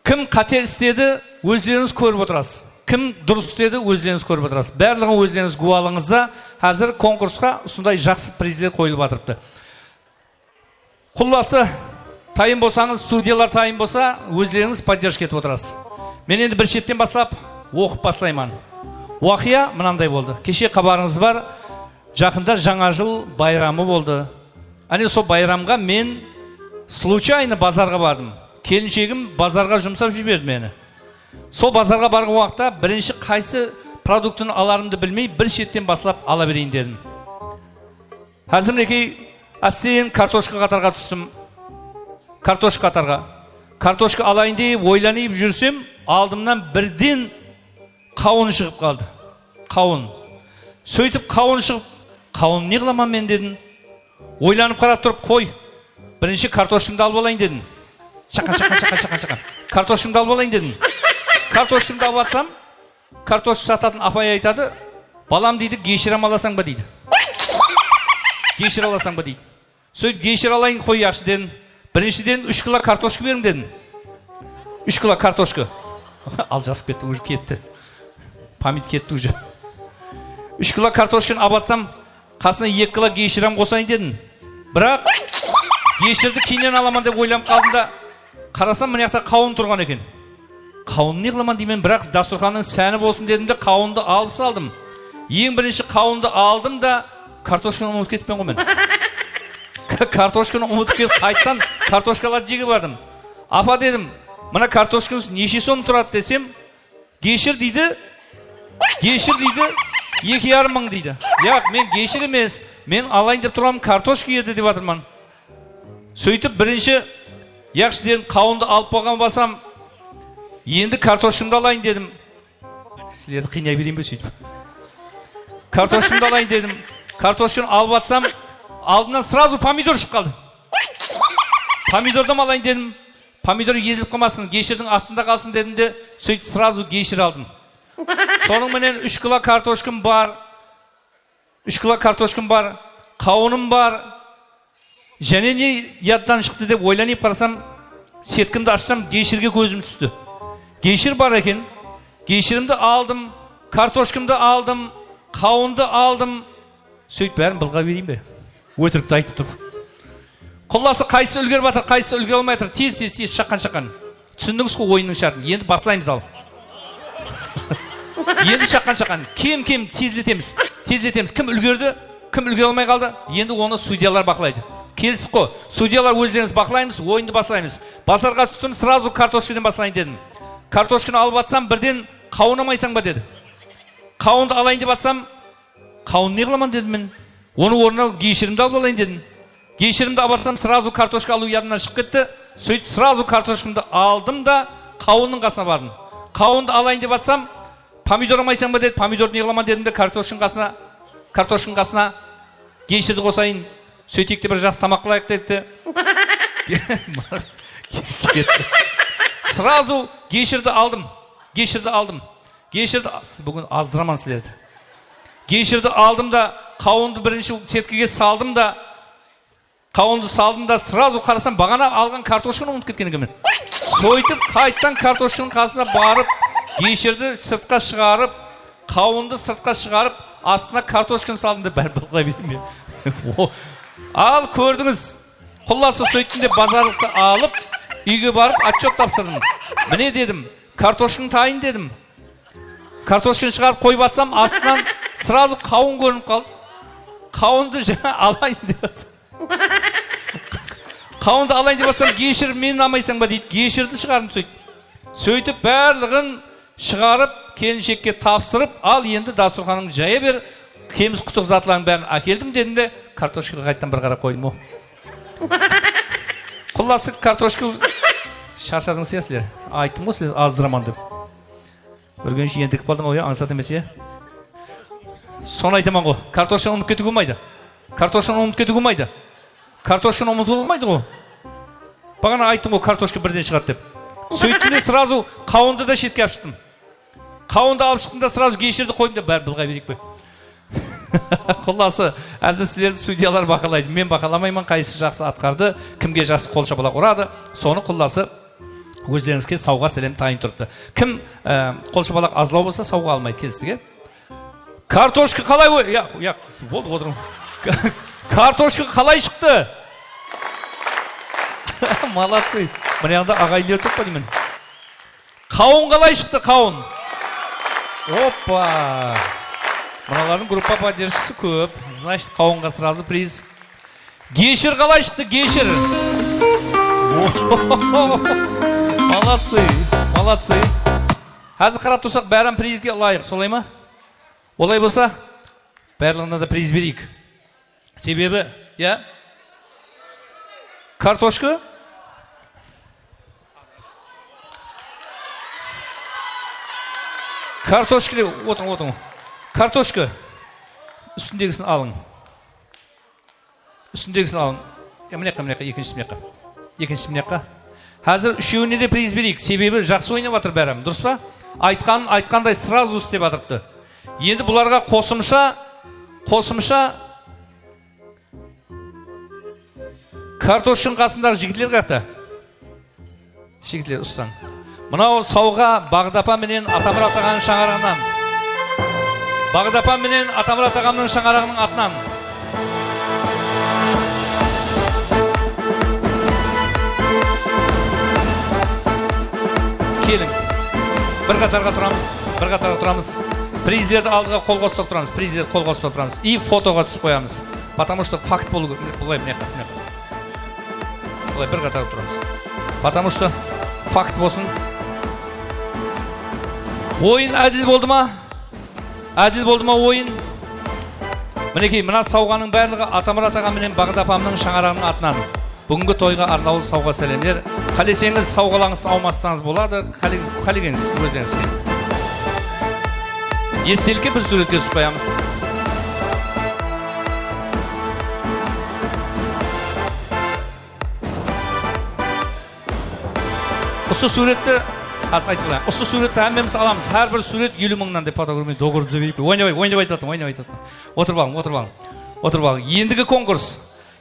Speaker 1: Кім қате істеді, өздеріңіз көріп отырасыз. Кім дұрыс істеді, өздеріңіз көріп отырасыз. Барлығы өздеріңіз гуалыңызда қазір конкурсқа сондай жақсы призлер қойылып жатырыпты. Құлласы тайын болсаңыз, судьялар тайын болса, өздеріңіз поддержка етіп отырасыз. Мен енді бір шеттен бастап оқып бастаймын. Уақия мынандай болды. Кеше хабарыңыз бар, жақында жаңа жыл байрамы болды. Ане сол байрамға мен случайно базарға бардым. Келіншегім базарға жұмсап жіберді мені. Сол базарға барған уақытта бірінші қайсы продуктын аларымды білмей, бір шеттен бастап ала берейін дедім. Қазір мінекей әстен картошка қатарға түстім. картошка қатарға. Картошка алайын деп ойланып жүрсем, алдымнан бірден қауын шығып қалды. Қауын. Сөйтіп қауын шығып, қауын не қыламын мен дедім. Ойланып қарап тұрып, қой. Бірінші картошкамды алып алайын дедім. Шақан. Картошкамды алып алайын дедім. Картошкамды алып атсам, картошка сататын апай айтады, балам дейді, гейшер аласың ба дейді. Гейшер аласың ба дейді. Сөйтіп гейшер алайын қой яқшы дедім. Біріншіден 3 кило картошка берің дедім. 3 кило картошка. Ал жасып кетті, уже кетті. Память кетті уже. 3 кило картошканы абатсам, қасына 2 кило гейшерам қосайын дедім. Бірақ гейшерді кейіннен аламан деп ойланып қалдым да, қарасам мына жақта қауын тұрған екен. Қауын не қыламан деймін, бірақ дастарханның сәні болсын дедім де, қауынды алып салдым. Ең бірінші қауынды алдым да, картошканы ұмытып кетіппен ғой мен. Картошканы ұмытып кетіп, қайттан картошкаларды жеге бардым. Апа дедім, мына картошкаңыз неше сом тұрады десем, гейшер дейді 2,5 мың дейді. Яқ, мен гейшер емес, мен алайын деп тұрам, картошка еді деп атырман. Сөйтіп бірінші яқшыден қауынды алып болған басам, енді картошкамды алайын дедім. Сіздерді қинай берейін бе сөйтіп. Картошкамды алайын дедім. Картошканы алып атсам, алдынан сразу помидор шығып қалды. Помидордан алайын дедім. Помидор езіліп қалмасын, гейшердің астында қалсын дедім де, сөйтіп сразу гейшер алдым. Соның менен 3 кило картошкам бар. 3 кило картошкам бар. Қауыным бар. Және не яттан шықты деп ойланып қарасам, сеткімді ашсам, гейшерге көзім түсті. Гейшер бар екен. Гейшерімді алдым, картошкамды алдым, қауынды алдым. Сөйтіп бәрін былға берейін бе? Өтірікті айтып тұрып. Құлласы қайсы үлгеріп жатыр, қайсы үлгере алмай жатыр. Тез, шаққан. Түсіндіңіз ғой ойынның шартын. Енді басылаймыз ал. Енді шаққан. Кем тездетеміз. Кім үлгерді, кім үлгере алмай қалды? Енді оны судьялар бақылайды. Келістік қой. Судьялар өздеріңіз бақылаймыз, ойынды басылаймыз. Басарға түстім, сразу картошкадан басылайын дедім. Картошканы алып атсам, бірден қауын алмайсың ба деді. Қауынды алайын деп атсам, қауын не қыламан дедім мен. Оны орнына гейшерімді алып алайын дедім. Гейшерімді алып сразу картошка алу ядынан шығып кетті. Сөйтіп сразу картошкамды алдым да қауынның қасына бардым. Қауынды алайын деп атсам, помидор алмайсың ба деді. Помидорды не қыламан дедім де картошканың қасына гейшерді қосайын. Сөйтейік те бір жас тамақ қылайық деді. Сразу гейшерді алдым. Гейшерді бүгін аздыраман сілерді. Гейшерді алдым да қауынды бірінші сеткеге салдым да, сразу қарасам бағана алған картошканы ұмытып кеткен екен мен. Сөйтіп қайттан картошканың қасына барып, гейшерді сыртқа шығарып, қауынды сыртқа шығарып, астына картошканы салдым да бәрі былғай берейін бе. Ал көрдіңіз, құлласы сөйттім де базарлықты алып, үйге барып отчет тапсырдым. Міне дедім, картошканы тайын дедім. Картошканы шығарып қойып атсам, астынан сразу қауын көрініп қалды. Қауынды алайын деп атсам. Қауынды алайын деп атсам, гейшер мен алмайсың ба дейді. Гейшерді шығарым сөйтіп барлығын шығарып, келіншекке тапсырып, ал енді дастарханың жая бер, кеміз құтық затларының бәрін әкелдім дедім де, картошкаға қайттан бір қарап қойдым о. Құлласы картошка шаршадыңыз сіздер. Айттым ғой сіздер аздыраман деп. Үргенші ендік қалдым ой, аңсат емес е. Соны айтаман ғой. Картошканы ұмытып кетуге болмайды. Картошканы ұмытуға болмайды ғой. Бағана айттым ғой, картошка бірден шығады деп. Сөйттім де сразу қауынды да шетке алып шықтым. Қауынды алып шықтым да сразу гейшерді қойдым да бәрі былғай берейік пе. Құлласы, әзір сіздерді судьялар бақылайды. Мен бақаламаймын, қайсы жақсы атқарды, кімге жақсы қол шапалақ ұрады. Соны құлласы өздеріңізге сауға сәлем тайын тұрыпты. Кім қол шапалақ азлау болса сауға алмайды, келістіге. Картошка қалай болды отырмын. Картошка қалай шықты? Молодцы. Мына жағында ағайлер тұр па деймін. Қауын қалай шықты, қауын? Опа! Мыналардың группа поддержкасы көп. Значит, қауынға сразу приз. Гейшер қалай шықты, гейшер? Молодцы. Қазір қарап тұрсақ, бәрін призге лайық, солай ма? Олай болса, барлығына да приз берейік. Себебі, картошка Kartoshka, o'tiring. Kartoshka. Üstündegisini alın. Üstündegisini alın. Mına ikkinchisi mına. Hozir uchovini de priz beraylik. Sebebi yaxshi o'ynab o'tir baram, durustmi? Aytganday sразу isteb o'tiribdi. Endi bularga qo'shimcha kartoshkaning qasındagi yigitlar qayerda? Yigitlar ustan. Mana o sovg'a Bag'dapa bilan Atamurat tog'aning shang'arog'idan. Bag'dapa bilan Atamurat tog'amning shang'arog'ining atынан. Keling. Bir qatorga turamiz. Prizlerni oldiga qo'lga ustab turamiz. И fotoga tushib qo'yamiz. Потому что fakt bo'lib bo'lay bunaqa. Bo'lay bir qatorga turamiz. Потому что fakt bo'lsin. O'yin adil bo'ldimi? Adil bo'ldimi o'yin? Mineki, mana sovg'aning barligi Atamurat aka bilan Bag'dapamning shang'arog'ining atынан. Bugungi to'yga arnaul sovg'a salamlar. Qalesangiz sovg'alarni olmassangiz bo'ladi. Qaligingiz o'zingiz. Estelki bir suratga tushib qo'yamiz. Ustu suratni hozir aytib Ustu suratni hammamiz olamiz. Har bir surat 50 mingdan deb fotografni do'g'ri o'ynab aytadim. O'tirib oling.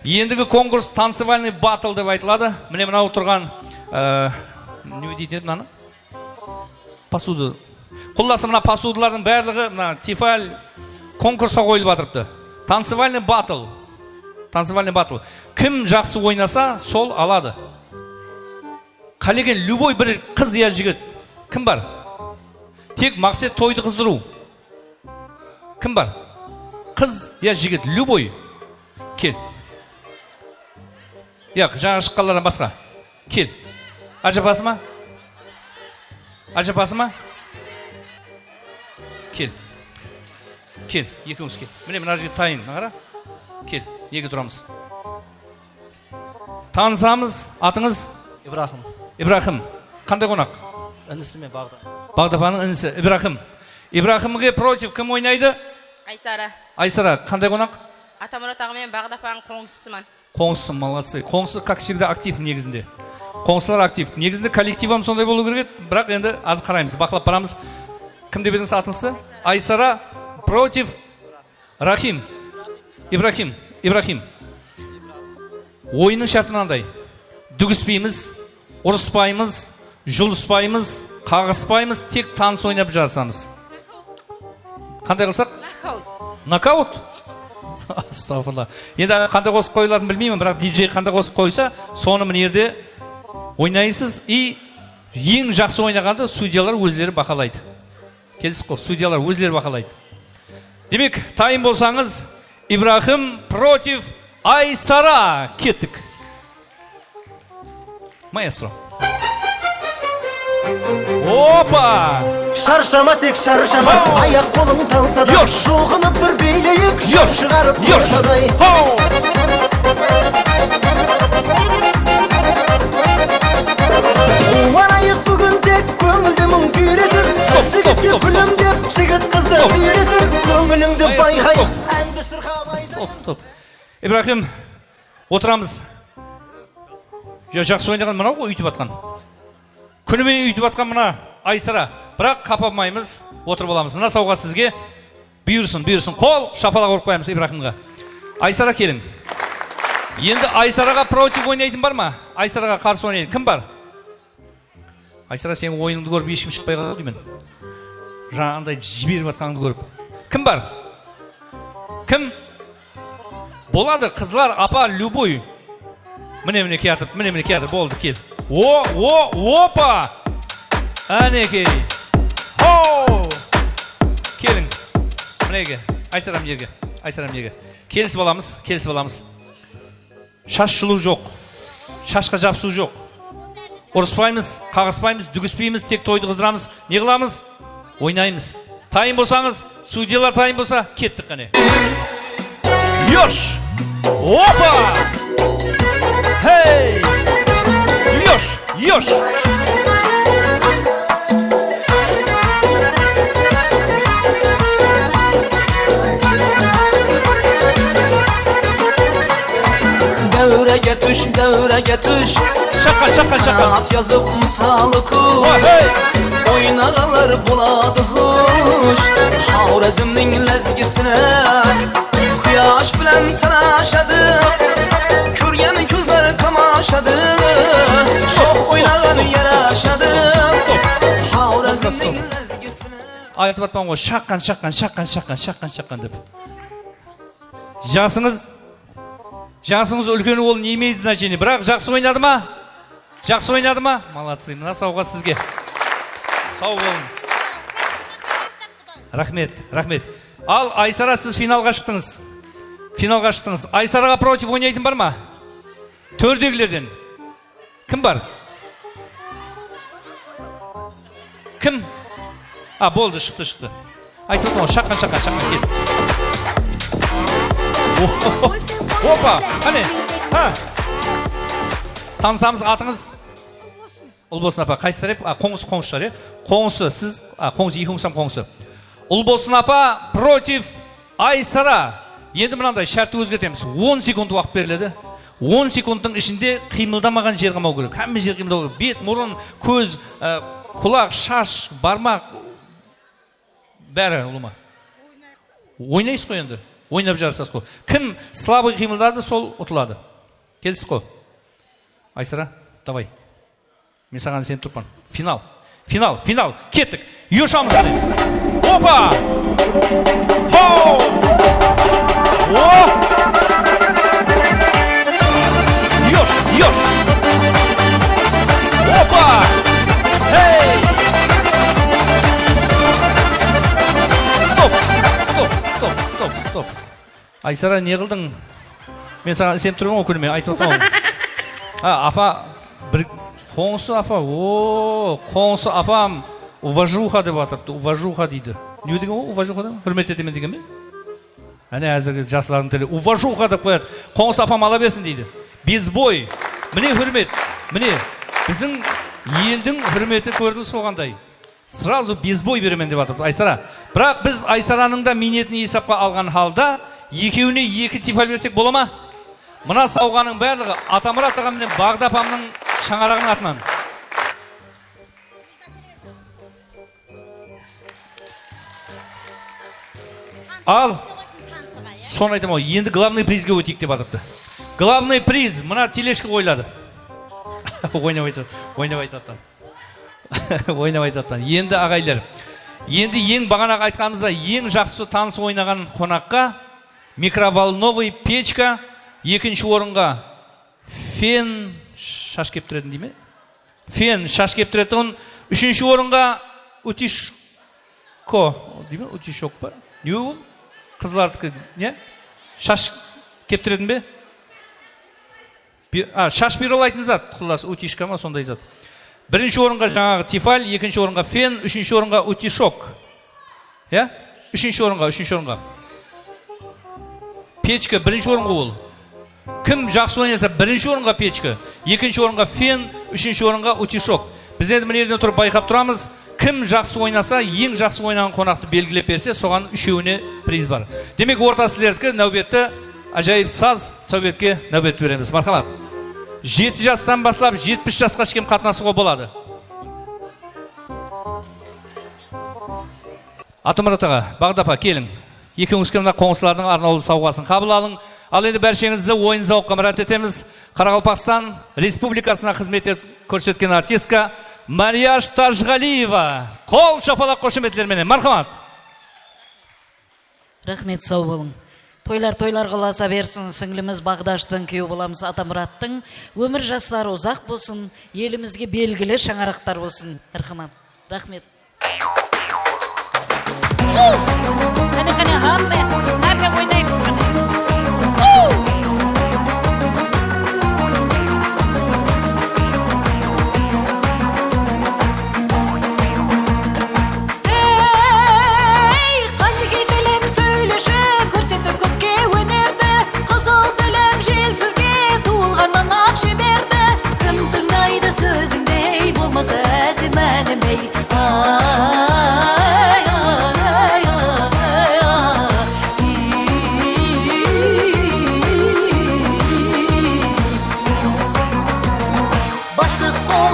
Speaker 1: Endigi konkurs танцевальный battle deb aytiladi. Mana o'tirgan nima deydi buni? Посуда. Xullas mana posudalarning barligi mana Tifal konkursga qo'yilib o'tiribdi. Танцевальный battle. Kim yaxshi o'ynasa, sol oladi. Qaligan любой bir qiz ya yigit kim bor? Tek maqsad to'yni qizdiruv. Kim bor? Qiz ya yigit любой. Kel. Yo'q, жаңа chiqqanlardan boshqa. Kel. Ajabasizmi? Kel. Ikkingiz kel. Mana yerga tayin, qara. Kel, yerga turamiz. Tanısamiz, atınız? İbrahim. Qanday qo'noq?
Speaker 19: Inisi men Bag'da.
Speaker 1: Bag'dapaning inisi İbrahim. İbrahimga protiv kim o'ynaydi? Aysara. Qanday qo'noq?
Speaker 20: Atamurat aka men Bag'dapaning qo'ng'isiman.
Speaker 1: Qo'ng'isi, молодцы. Qo'ng'isi как всегда aktiv negizinde. Qo'ng'isilar aktiv. Negizinde kollektiv ham sonday bo'lishi kerak. Biroq endi az qaraymiz, baqlab boramiz. Kim deb edingiz atыңызды? Aysara protiv Rahim. İbrahim. O'yinning sharti qanday? Duguspaymiz, uruspaymiz, julspaymiz, qag'ispaymiz, tek tansi o'ynab jarasamiz. Qanday qilsak? Knockout. Astagfirullah. Endi qanday qo'sib qo'yilarini bilmayman, biroq DJ qanday qo'sib qo'ysa, soni bu yerda o'ynaysiz и eng yaxshi o'ynaganda sudyalar o'zlari baholaydi. Kelsiz-ku, sudyalar o'zlari baholaydi. Demak, tayin bo'lsangiz, İbrahim protiv Aysara ketdik. Maestro. Опа!
Speaker 15: Şarşama tek şarşama ayak kolum tansa da şulğunub bir beyleyik çıkarıp ortaday. Umarayık bugün tek köngüldümün küresin. Şigitli gülüm dep şigit kızı süresin. Köngülüngdü bayhay endi sırxamaydı.
Speaker 1: Stop. İbrahim, o'tiramiz. Yaxshi o'ynagan mana u uytib atgan. Kunimiy uytib atgan mana Aysara. Biroq qapolmaymiz, o'tirib olamiz. Mana sovg'a sizga. Buyursin. Qo'l shapaloq urib qo'yamiz İbrahimga. Aysara keling. Endi Aysaraga protiv o'ynaydigan bormi? Aysaraga qarshi o'ynaydi. Kim bor? Aysara sen o'yiningni ko'rib eshim chiqmay qoldi deyman. Janday jibirib atganingni ko'rib. Kim bor? Kim? Bo'ladi, qizlar, apa, любой. Mana kiyatib, bo'ldi, kel. Opa! Aneki. Keling. Menga, Aysaram yerga. Kelishib olamiz. Shashshiluv yo'q. Shashqa japsuv yo'q. Uruspaymiz, qag'ispaymiz, duguspaymiz, tek to'yni qizdiramiz. Ne qilamiz? O'ynaymiz. Tayin bo'lsangiz, sudyalar tayin bo'lsa, ketdik qani. Yosh! Opa! Hey! Yosh!
Speaker 15: devrege tuş
Speaker 1: Şaka
Speaker 15: At yazıp misalı kuş Oynağalar buladı huş Havrazımның lezgisine Kuyaş bilen tanaşadı Kürgen közler kamaşadı Çok oynağanı yaraşadı Havrazımның lezgisine
Speaker 1: Ayetip atmam o şakkan деп. Жасыңыз үлкені ол не имеет значение. Бірақ жақсы ойнады ма? Жақсы ойнады ма? Молодцы. Мына сауға сізге. Сау болың. Рахмет. Ал Айсара, сіз финалға шықтыңыз. Айсараға против ойнайтын бар ма? Төрдегілерден. Кім бар? Кім? Болды, шықты. Айтып отыр, шаққан кет. Опа, қане? Танысамыз, атыңыз? Ұлбосын апа, қайсыздар еп? Қоңыздар, е? Қоңызы, сіз? Қоңыз, екі қоңызсам қоңызы. Ұлбосын апа против Айсара. Енді мынандай шартты өзгертеміз. 10 секунд уақыт беріледі. 10 секундтың ішінде қимылдамаған жер қалмау керек. Кәмі жер қимылдау керек. Бет, мұрын, көз, құлақ, шаш, бармақ. Бәрі, ұлыма. Ойнайсыз қой енді. Ойнап жарысасыз қой. Кім слабый қимылдады, сол ұтылады. Келістік қой. Айсара, давай. Мен саған сен тұрпан. Финал. Кеттік. Юшамыз қане. Опа! Хоу! О! Юш! Опа! Хей! Стоп. Айсара, не қылдың? Мен саған сен тұрмын о күніме, айтып отмауым. Апа, қоңсы апа, қоңсы апам, уважуха деп атыпты, уважуха дейді. Не деген ол, уважуха да? Хүрмет етемен деген бе? Әне әзірге жасылардың тілі, уважуха деп қояды. Қоңсы апам ала берсін дейді. Безбой, міне хүрмет, міне, біздің елдің хүрметі көрді соғандай. Сразу безбой беремен деп атып. Айсара. Бірақ біз Айсараның да минетін есапқа алған халда екеуіне 2 тифал берсек бола ма? Мына сауғаның барлығы Атамұрат ағам мен Бағда апамның шаңарағының атынан. Ал, соны айтам ау, енді главный призге өтейік деп атыпты. Главный приз, мына телешкі қойылады. Ойнап айтып аттан. Енді ағайлар, енді ең бағанағы айтқанымызда ең жақсы таныс ойнаған қонаққа микроволновый печка, екінші орынға фен шаш кептіретін дейме? Фен шаш кептіретін, үшінші орынға утишко, дейме? Утишок па? Не ол? Қызылардікі, не? Шаш кептіретін бе? Шаш биролайтын зат, құласы утишка ма, сондай зат. Бірінші орынға жаңағы тифаль, екінші орынға фен, үшінші орынға утишок. Я? Үшінші орынға. Печка бірінші орынға ол. Кім жақсы ойнаса бірінші орынға печка, екінші орынға фен, үшінші орынға утишок. Біз енді мінерден тұрып байқап тұрамыз, кім жақсы ойнаса, ең жақсы ойнаған қонақты белгілеп берсе, соған үшеуіне приз бар. Демек, орта сілердікі нәубетті, ажайып саз сәубетке нәубет береміз. Мархамат. 7 жастан басылап 70 жасқа шейін қатынасуға болады. Атамұрат аға, Бағда апа, келің. Екеуіңізге мына қоңсылардың арнаулы сауғасын қабыл алың. Ал енді бәршеңізді ойын зауыққа мұрат етеміз. Қарақалпақстан Республикасына қызмет көрсеткен артистка Марияш Тажғалиева. Қол шапалақ қошеметлерменен. Мархамат.
Speaker 19: Рахмет, сау болың. Тойлар қаласа берсін, сіңліміз Бағдаштың күйеу боламыз Атамұраттың. Өмір жастары ұзақ болсын, елімізге белгілі шаңарақтар болсын. Рахмет.
Speaker 6: Қане, әбе ойнаймыз қане.
Speaker 13: Sözündey bulmasa sevmedim ey.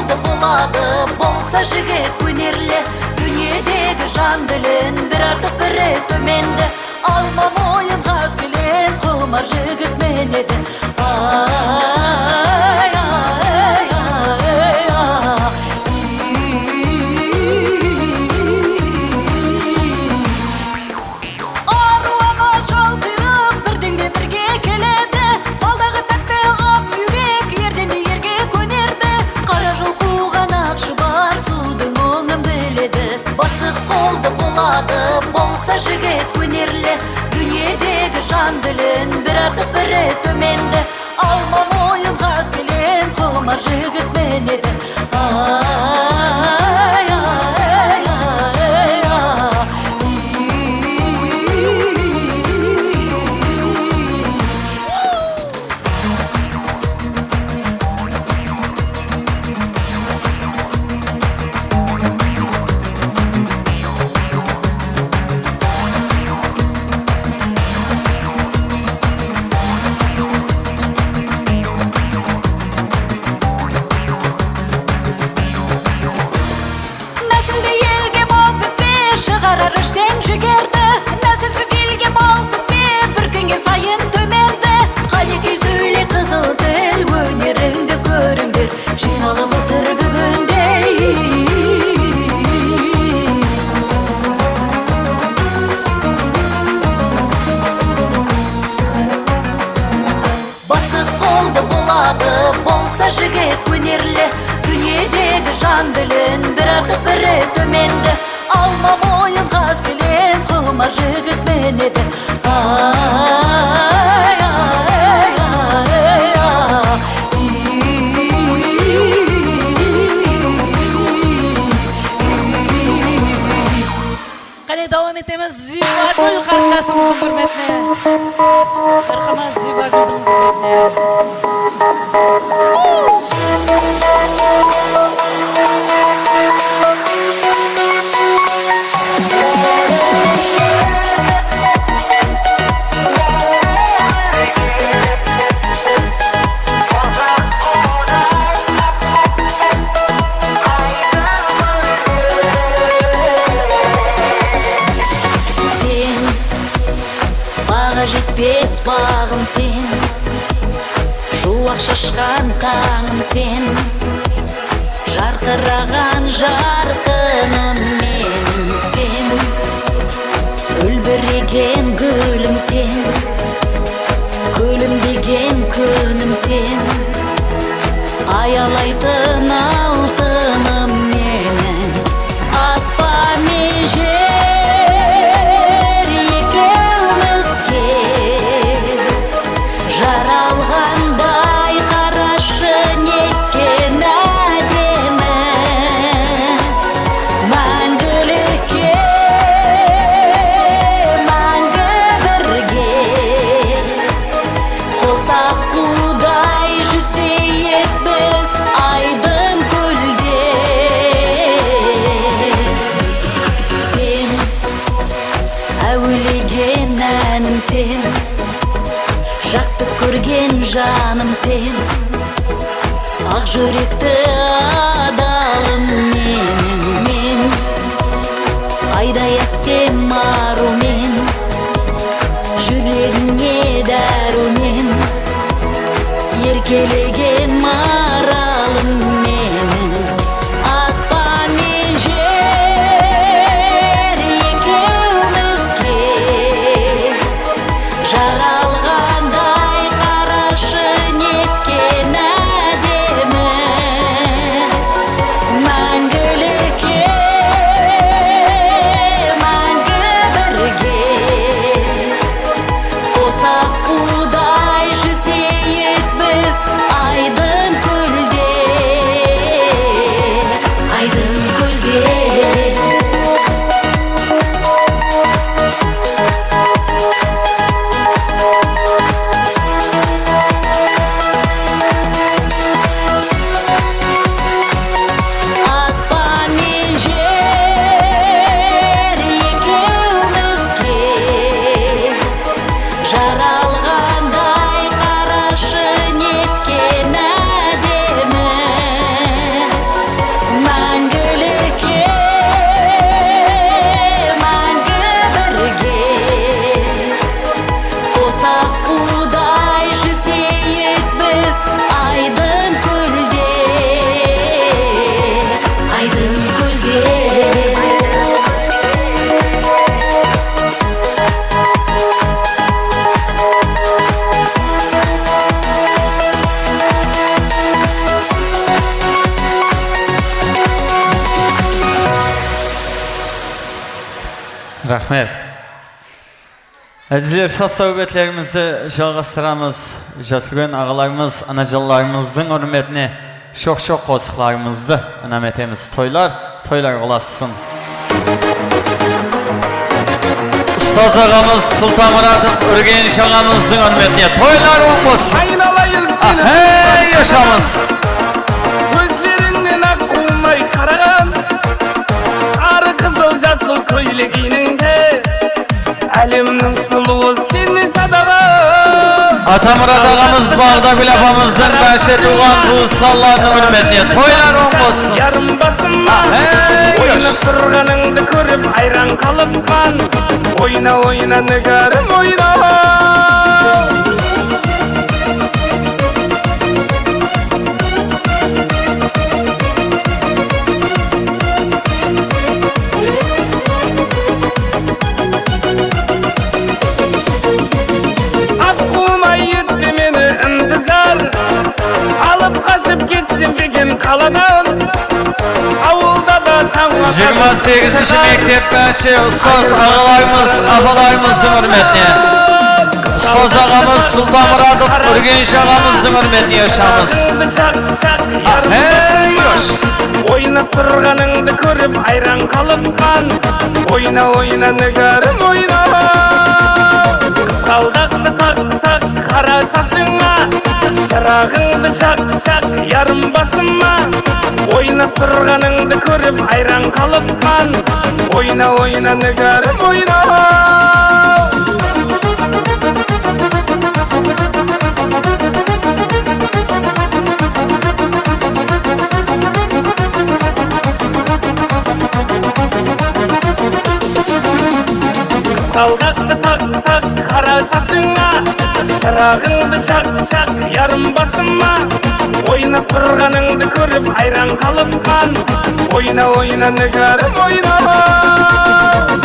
Speaker 13: қолды болады болса жігіт өнерлі дүниедегі жан ділін бір артық бірі төменді алма мойын қаз келен құмар жігіт мен еді ай ай ай аруана жол қиып бірдеңде бірге келеді алдағы тәтті ақ үйрек ерден ерге көнерді қара жол қуған ақшы бар судың оңын біледі басы қолды болады болса жігіт өнерлі дүниедегі жан ділін бір артық бірі төменді алма мойын қаз келен құмар жігіт мен еді ай ай шығарар іштен жігерді нәсілсіз елге бал бітсе бүркенген сайын төменді қалеке сөйле қызыл тіл өнеріңді көріңдер жиналып отыр бүгінде басы қолды болады болса жігіт өнерлі дүниедегі жан ділін бір артық бірі төменді алма мойын қаз келен құмар жігіт мен еді ай ай
Speaker 19: қане давам етеміз Зибагүл қарындасымыздың құрметіне мархамат Зибагүлдің құрметіне
Speaker 13: жетпес бағым сен жуақ шашқан таңым сен жарқыраған жарқыным мен сен үлбіреген гүлім сен күлімдеген күнім сен аялайтын алтыным менің аспан мен жер жаралғандай қарашы неткен әдемі мәңгілікке мәңгі бірге қосақ қудай жүзейік біз айдын көлде сен әуелеген әнім сен жақсы көрген жаным сен ақ жүректі адалым менің мен айдай әсем арумен жүрегіңе дәрумен еркелеген маралым менің аспан мен жер екеумізге жаралғандай қарашы неткен әдемі мәңгілікке мәңгі бірге қосақ қудай жүзейік біз айдын
Speaker 21: Rahmet. Azizler, saz sohbetlerimizi жалғастырамыз. Жасылгөн ағаларымız, anacalarımızın hürmetine çok qo'shiqlarimizni anam etemiz. Toylar olasın. Ustoz ağamız Sultan Muratov Urgenç ağamızın hürmetine toylar olmasın. Hey yaşamız.
Speaker 22: Gözlerinden akılmay karagan, sarı kızıl jasıl köylegininde, Alimning suluğu seni sadagan.
Speaker 21: Ata Murat ağamız Bağdagül apamızın başı tuğan tuğsallarının hürmetine toylar olmasın.
Speaker 22: Yarım basınma, oyna turganыңды көріп ayran kalıpman. Oyna nıgarım oyna. Alıp kaçıp gitsin bir gün kaladan, avulda da tam
Speaker 21: 28. mektep başı ustoz ağalarımız, afalarımızın hürmetine. Ustoz ağamız Sultan Muratov Urgenç ağamızın hürmetine yaşamız. Hey yoş.
Speaker 22: Oyna turganыңды көріп ayran kalıpman. Oyna nıgarım oyna. Kızgaldaқты tak kara şaşыңа, şırағыңды şak yarım basınma. Oyna turganыңды көріп ayran kalıpman. Oyna nıgarım oyna. Kızgaldaқты tak kara şaşыңа, şırағыңды şak yarım basınma. Oyna turganыңды көріп ayran kalıpman. Oyna nıgarım oyna.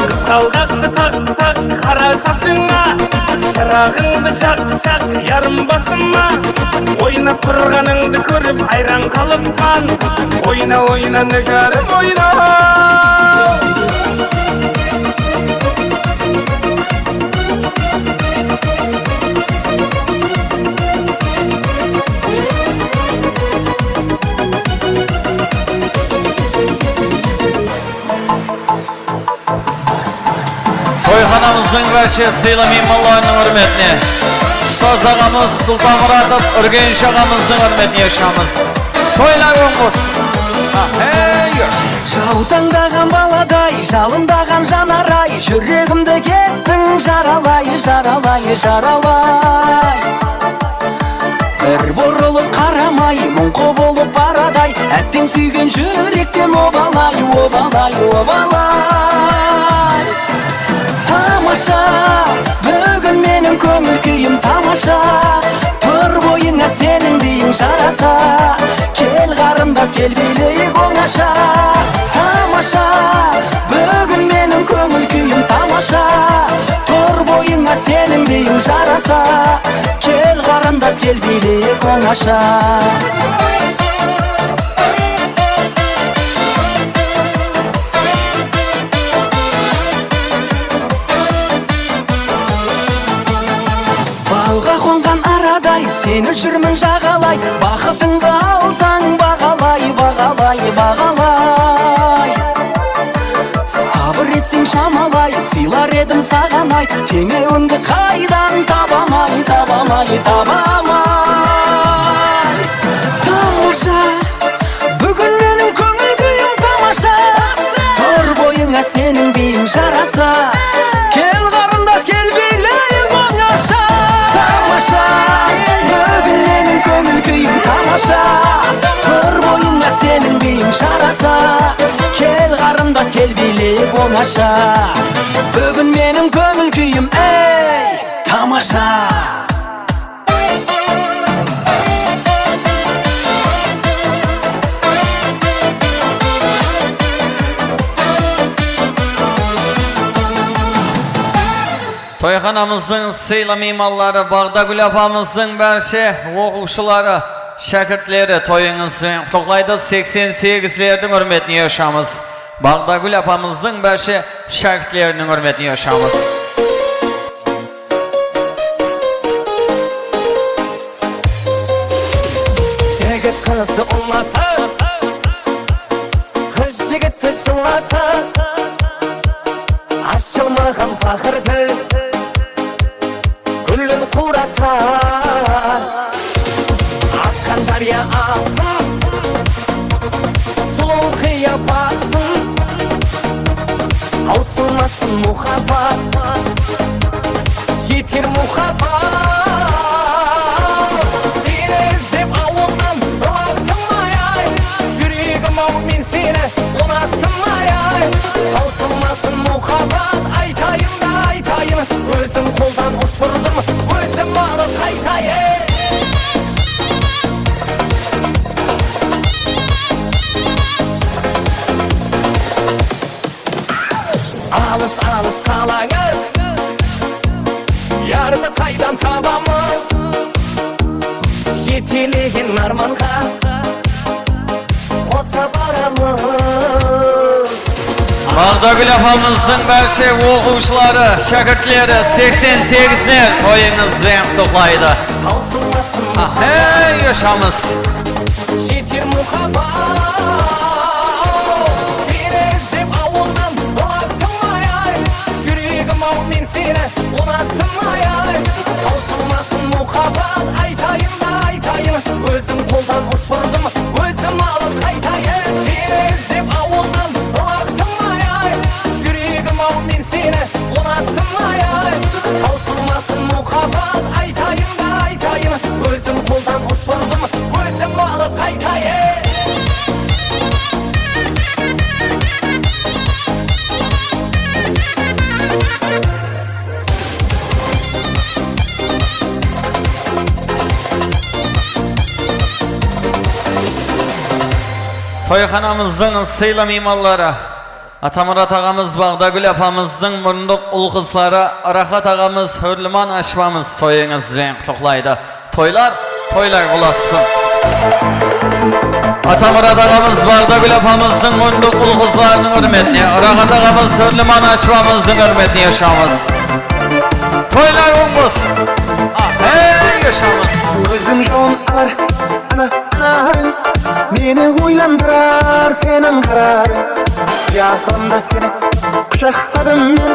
Speaker 22: Kızgaldaқты tak kara şaşыңа, şırағыңды şak yarım basınma. Oyna turganыңды көріп ayran kalıpman. Oyna nıgarım oyna.
Speaker 21: Toyxanamızın başı sıyla mimarlarının hürmetine. Ustoz ağamız Sultan Muratov Urgenç ağamızın hürmetine yaşamız. Toylar olmasın. Hey yoş.
Speaker 15: Жаутаңдаған баладай, жалындаған жанарай, жүрегімді кеттің жаралай. Бір бұрылып қарамай, мұңқы болып барадай, әттең сүйген жүректен обалай. Тамаша, бүгін менің көңіл күйім тамаша. Тұр бойыңа сенің дейін жараса, кел қарындас кел билейік оңаша. Тамаша, бүгін менің көңіл күйім тамаша. Тұр бойыңа сенің дейін жараса, кел қарындас кел билейік оңаша. Балға қонған арадай, сені жүрмін жағалай, бақытыңды алсаң бағалай. Сабыр етсең шамалай, сыйлар едім саған ай, теңеуіңді қайдан табамай. Тамаша, бүгін менің көңіл күйім тамаша. Тұр бойыңа сенің биің жараса, кел қарындас кел билейік оңаша. Тамаша, бүгін менің көңіл күйім тамаша. Тұр бойыңа сенің биің жараса, кел қарындас кел билейік оңаша. Бүгін менің көңіл күйім тамаша.
Speaker 21: Toyxanamızın sıyla mimarları, Bağdagül apamızın başı oğuşuları, şakirtleri toyunuzun kutlaydı 88'lerдің hürmetine yaşamız. Bağdagül apamızın başı şarkılarının hürmetini yaşamız.
Speaker 15: Жігіт қызды ұнатар, қыз жігітті жылатар, ашылмаған пақырды гүлін қуратар. Аққан дария ағсын, сұлу қияпатсын, таусылмасын мұхаббат, жетер мұхаббат. Сені іздеп ауылдан ұлаттым ай, жүрегім ау мен сені ұнаттым ай. Таусылмасын мұхаббат, айтайын да айтайын, өзім қолдан ұшырдым, өзім алып қайтайын. Алыс алыс қалаңыз, ярды қайдан табамыз, жетелеген арманға қоса барамыз.
Speaker 21: Bağdagül apamızın başı оқушылары, şakirtleri 88'ler toyunuz renk toplaydı. Hey yaşamız.
Speaker 15: Жетер мұхаббат, сені іздеп ауылдан ұлаттым ай, жүрегім ау мен сені ұнаттым ай. Таусылмасын мұхаббат, айтайын да айтайын, өзім қолдан ұшырдым, өзім алып қайтайын. Сені іздеп ауылдан ұлаттым ай, жүрегім ау мен сені ұнаттым ай. Таусылмасын мұхаббат, айтайын да айтайын, өзім қолдан ұшырдым, өзім алып қайтайын.
Speaker 21: Toyxanamızın sıyla mimalları, Atamurat ağamız, Bağdagül apamızın mұрындық ұл қызлары, Araxat ağamız, Hörlüman aşvamız toyunuz renk toklaydı. Toylar olasın. Atamurat ağamız, Bağdagül apamızın mұрындық ұл қызlarının hürmetine, Araxat ağamız, Hörlüman aşvamızın hürmetine yaşamız. Toylar olmasın. Hey yaşamız.
Speaker 15: Gözüm жауын алар, анарың, мені ойландырар сенің қарарың. Ұялғанда сені құшақтадым мен,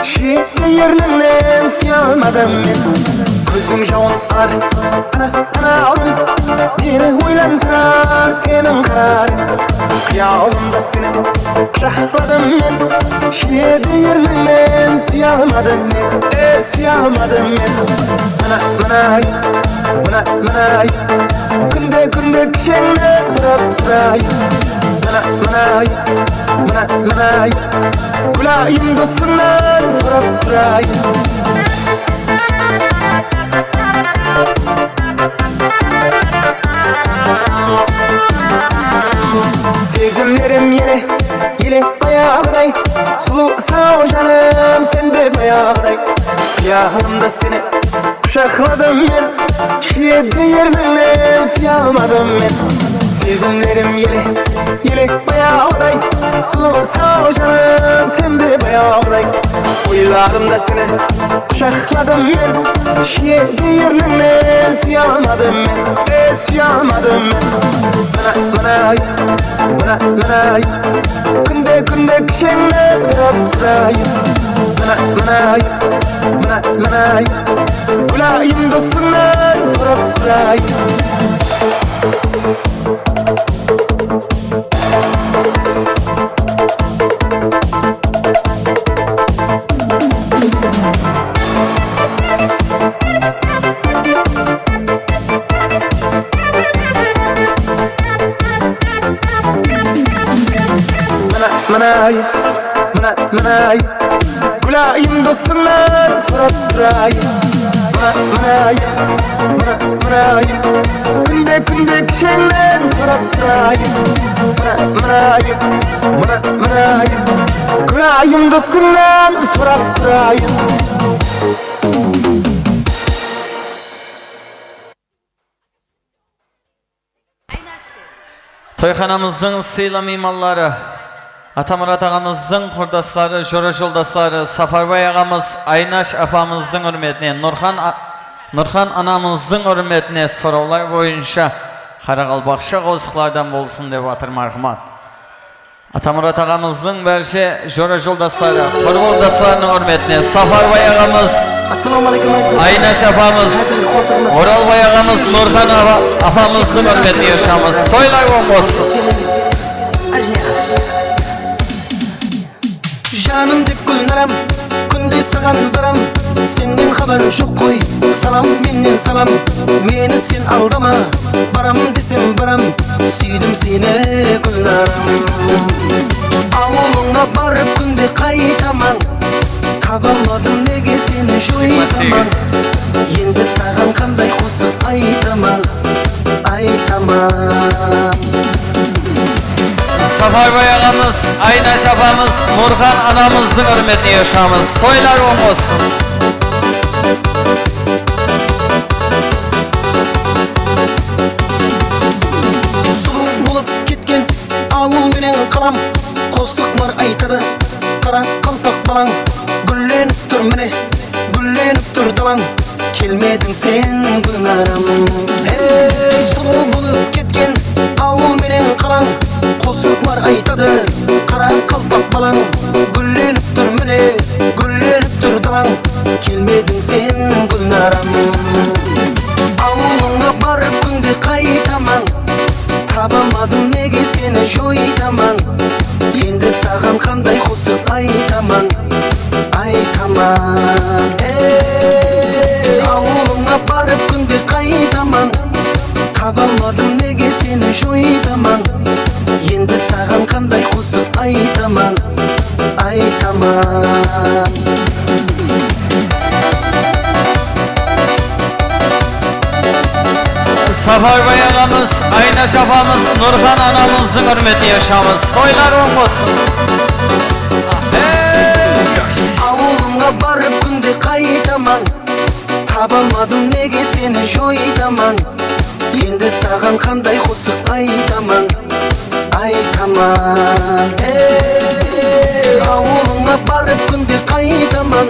Speaker 15: шеткі ерніңнен сүйе алмадым мен. Gözüm жауын алар, анарың, мені ойландырар сенің қарарың. Ұялғанда сені құшақтадым мен, шеткі ерніңнен сүйе алмадым мен, сүйе алмадым мен. Мынай, күнде кішеңді сұрап тұрайын. Мынай, күлайын досыңнан сұрап тұрайын. Сезімдерім еле баяғыдай, сұлу сау жаным сенде баяғыдай. Қияғымда сені құшақладым мен, шеткі ерніңнен сүйе алмадым мен. Сезімдерім еле баяғыдай, сұлу сау жаным сенде баяғыдай. Ойларымда сені құшақладым мен, шеткі ерніңнен сүйе алмадым мен, сүйе алмадым мен. Мынай, күнде кішеңді сұрап тұрайын. Мынай, күлайын досыңнан сұрап тұрайын. Мынай, күлайын досыңнан сұрап тұрайын. Мынай, күнде кішеңнен сұрап тұрайын. Мынай, күлайын досыңнан сұрап тұрайын.
Speaker 21: Toyxanamızın sıyla mimalları, Atamurat ağamızın kurdaşları, jora joldaşları, Safarбай ağamız, Aynaş apamızın hürmetine, Nurhan anamızın hürmetine sorular boyunca Qaraqalpaqşa qozuqlardan bolsun deb atır marhamat. Atamurat ağamızın berşe jora joldaşları, kurboldaşlarının hürmetine, Safarбай ağamız, Aynaş apamız, Oralбай ağamız, Nurhan apamızın hürmetine yaşamız. Toylar olsun.
Speaker 15: Жаным деп гүлнарам, күнде саған барам. Сенден хабар жоқ қой, салам менен салам. Мені сен алдама, барам десем барам. Сүйдім сені гүлнарам. Ауылыңа барып күнде қайтаман. Табалмадым неге сені жойтаман. Енді саған қандай қосып айтаман, айтаман.
Speaker 21: Safarбай ağamız, Aynaş apamız, Nurhan anamızın hürmetine yaşamız. Toylar olsun.
Speaker 15: Сұлу болып кеткен ауыл менен қалам. Қосықлар айтады, қара қалпақ балаң. Гүлленіп тұр міне, гүлленіп тұр далаң. Келмедің сен гүлнарам. Сұлу болып кеткен ауыл менен қалам. Қосықлар айтады, қара қалпақ балаң. Гүлленіп тұр міне, гүлленіп тұр далаң. Келмедің сен гүлнарам. Ауылыңа барып күнде қайтаман. Табалмадым неге сені жойтаман. Енді саған қандай қосып айтаман, айтаман. Ауылыңа барып күнде қайтаман. Табалмадым неге сені жойтаман. Енді саған қандай қосып айтаман, айтаман.
Speaker 21: Safarбай ağamız, Aynaş apamız, Nurhan anamızın hürmetine yaşamız. Toylar olsun.
Speaker 15: Ауылыңа барып күнде қайтаман. Табалмадым неге сені жойтаман. Енді саған қандай қосып айтаман, айтаман. Ауылыңа барып күнде қайтаман.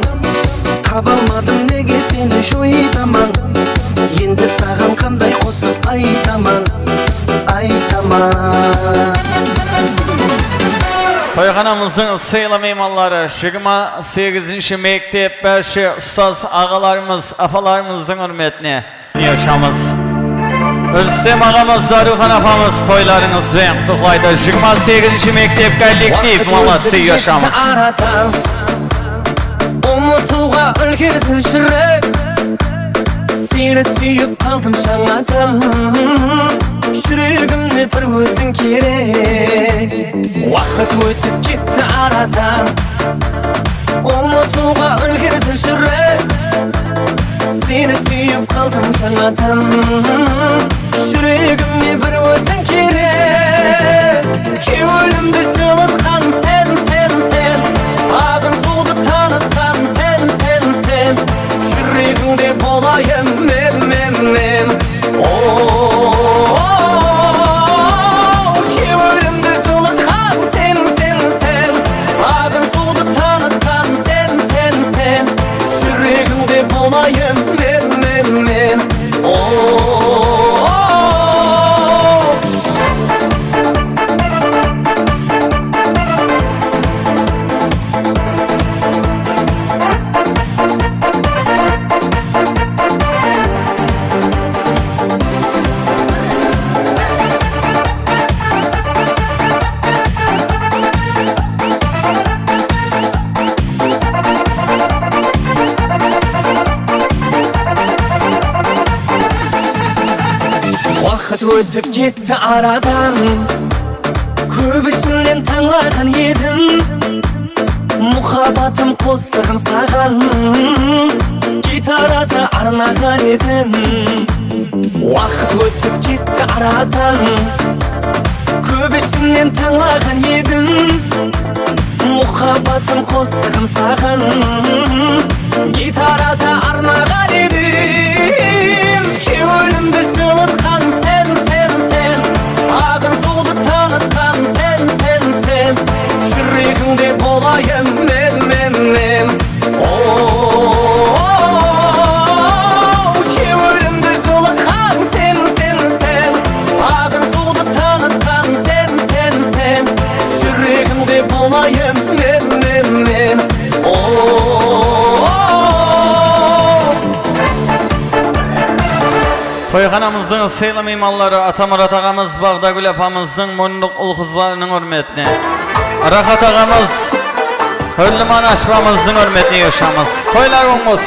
Speaker 15: Табалмадым неге сені жойтаман. Енді саған қандай қосып айтаман, айтаман.
Speaker 21: Toyxanamızın sıyla mimarları 28. mektep berşi ustaz ağalarımız, afalarımızın hürmetine yaşamız. Özlem ağamız, Zaruhan apamız toylarınız ve kutuklaydı. 28. mektep kollektiv malatsı yaşamız.
Speaker 15: Umutuğa ülkerdi жүрек. Seni sүйіп қалдым жаңадан. Жүрегімде бір өзің керек. Уақыт өтіп кетті арадан. Ұмытуға үлгерді жүрек. Seni sүйіп қалдым жаңадан. Жүрегіме бір өзің керек. Кеуілімді жылытқан сен, сен, сен. Ағын суды танытқан сен, сен, сен. Жүрегіңде болайын мен, мен, мен. Кеуілімді жылытқан сен, сен, сен. Ағын суды танытқан сен, сен, сен. Жүрегіңде болайын мен, мен, мен. Өтіп кетті арадан. Көп ішімнен таңлаған едім. Мұхаббатым қосығын саған. Гитарада арнаған едім. Уақыт өтіп кетті арадан. Көп ішімнен таңлаған едім. Мұхаббатым қосығын саған. Гитарада арнаған едім. Кеуілімді жылытқан сен, сен, сен. Ағын суды танытқан сен, сен, сен. olayım men
Speaker 21: Toyxanamızın seyla mimalları Atamurat ağamız, Bağdagül apamızın munduk ul kızlarının hürmetine. Rahat ağamız, Hürliman aşbamızın hürmetine yaşamız. Toylar olmaz.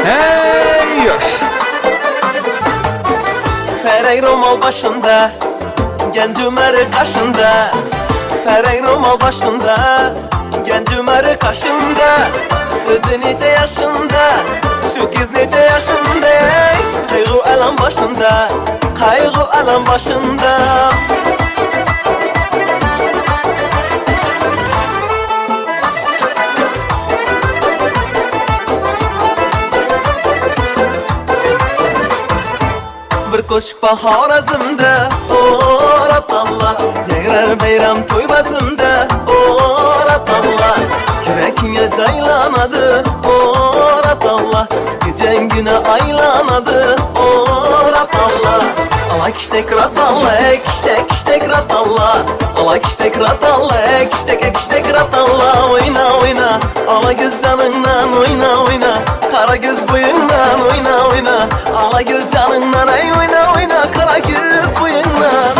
Speaker 21: Hey yaş.
Speaker 15: Ferey romal başında, genç Ömer'i kaşında. Ferey romal başında, genç Ömer'i kaşında. Özü nece yaşında, şu kız nece yaşında. Kaygı alan başında, kaygı alan başında. Bir koşuk bahar azımda, orat Allah. Yegrar bayram toy basımda, orat Allah. Yüreğine caylanadı, orat Allah. Gecen güne aylanadı, orat Allah. Ala kiştek rat Allah, kiştek rat Allah. Ala kiştek rat Allah, kiştek rat Allah. Oyna oyna, ala göz canından oyna oyna. Kara göz boyundan oyna oyna. Ala göz canından ay oyna oyna. Kara göz boyundan.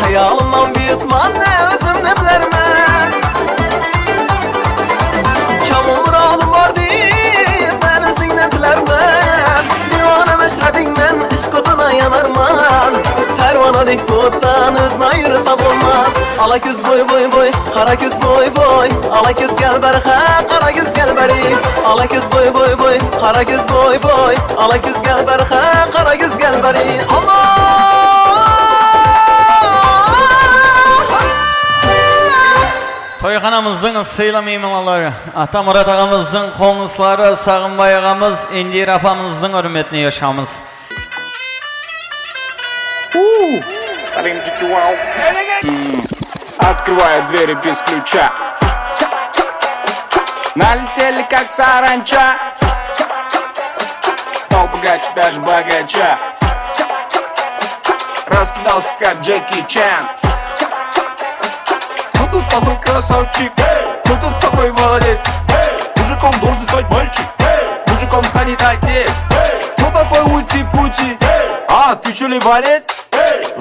Speaker 15: Hayalımdan büyütman ne özüm ne bilermen. Kamul muradım var deyip ben özüne dilermen. Divane meşrebinden iş koduna yanarman. Pervana dik tuttan hızla ayırsa bulmaz. Ala göz boy boy boy, kara göz boy boy. Ala göz gel berha, kara göz gel beri. Ala göz boy boy boy, kara göz boy boy. Ala göz gel berha, kara göz gel beri. Allah!
Speaker 21: Toyxanamızın seyla mimalları, Atamurat ağamızın konusları, Sağınbay ağamız, Indir apamızın hürmetine yaşamız.
Speaker 22: Открываю двери без ключа. Налетели как саранча. Стал богаче, даже богача. Раскидался как Джеки Чан. Кто тут такой красавчик? Кто тут такой молодец? Мужиком должен стать мальчик. Мужиком станет отец. Кто такой ути-пути? А, ты что ли борец?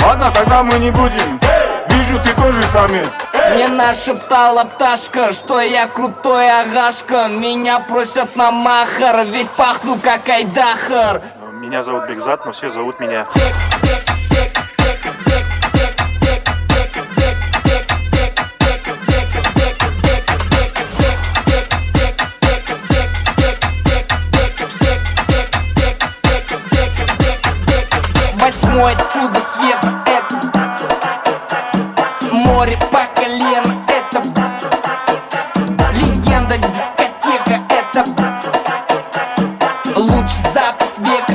Speaker 22: Ладно, тогда мы не будем. Вижу, ты тоже самец.
Speaker 15: Мне нашептала пташка, что я крутой агашка. Меня просят на махар, ведь пахну как айдахар.
Speaker 4: Меня зовут Бекзат, но все зовут меня.
Speaker 15: Восьмое чудо света, это море по колено, это легенда, дискотека, это луч запад века.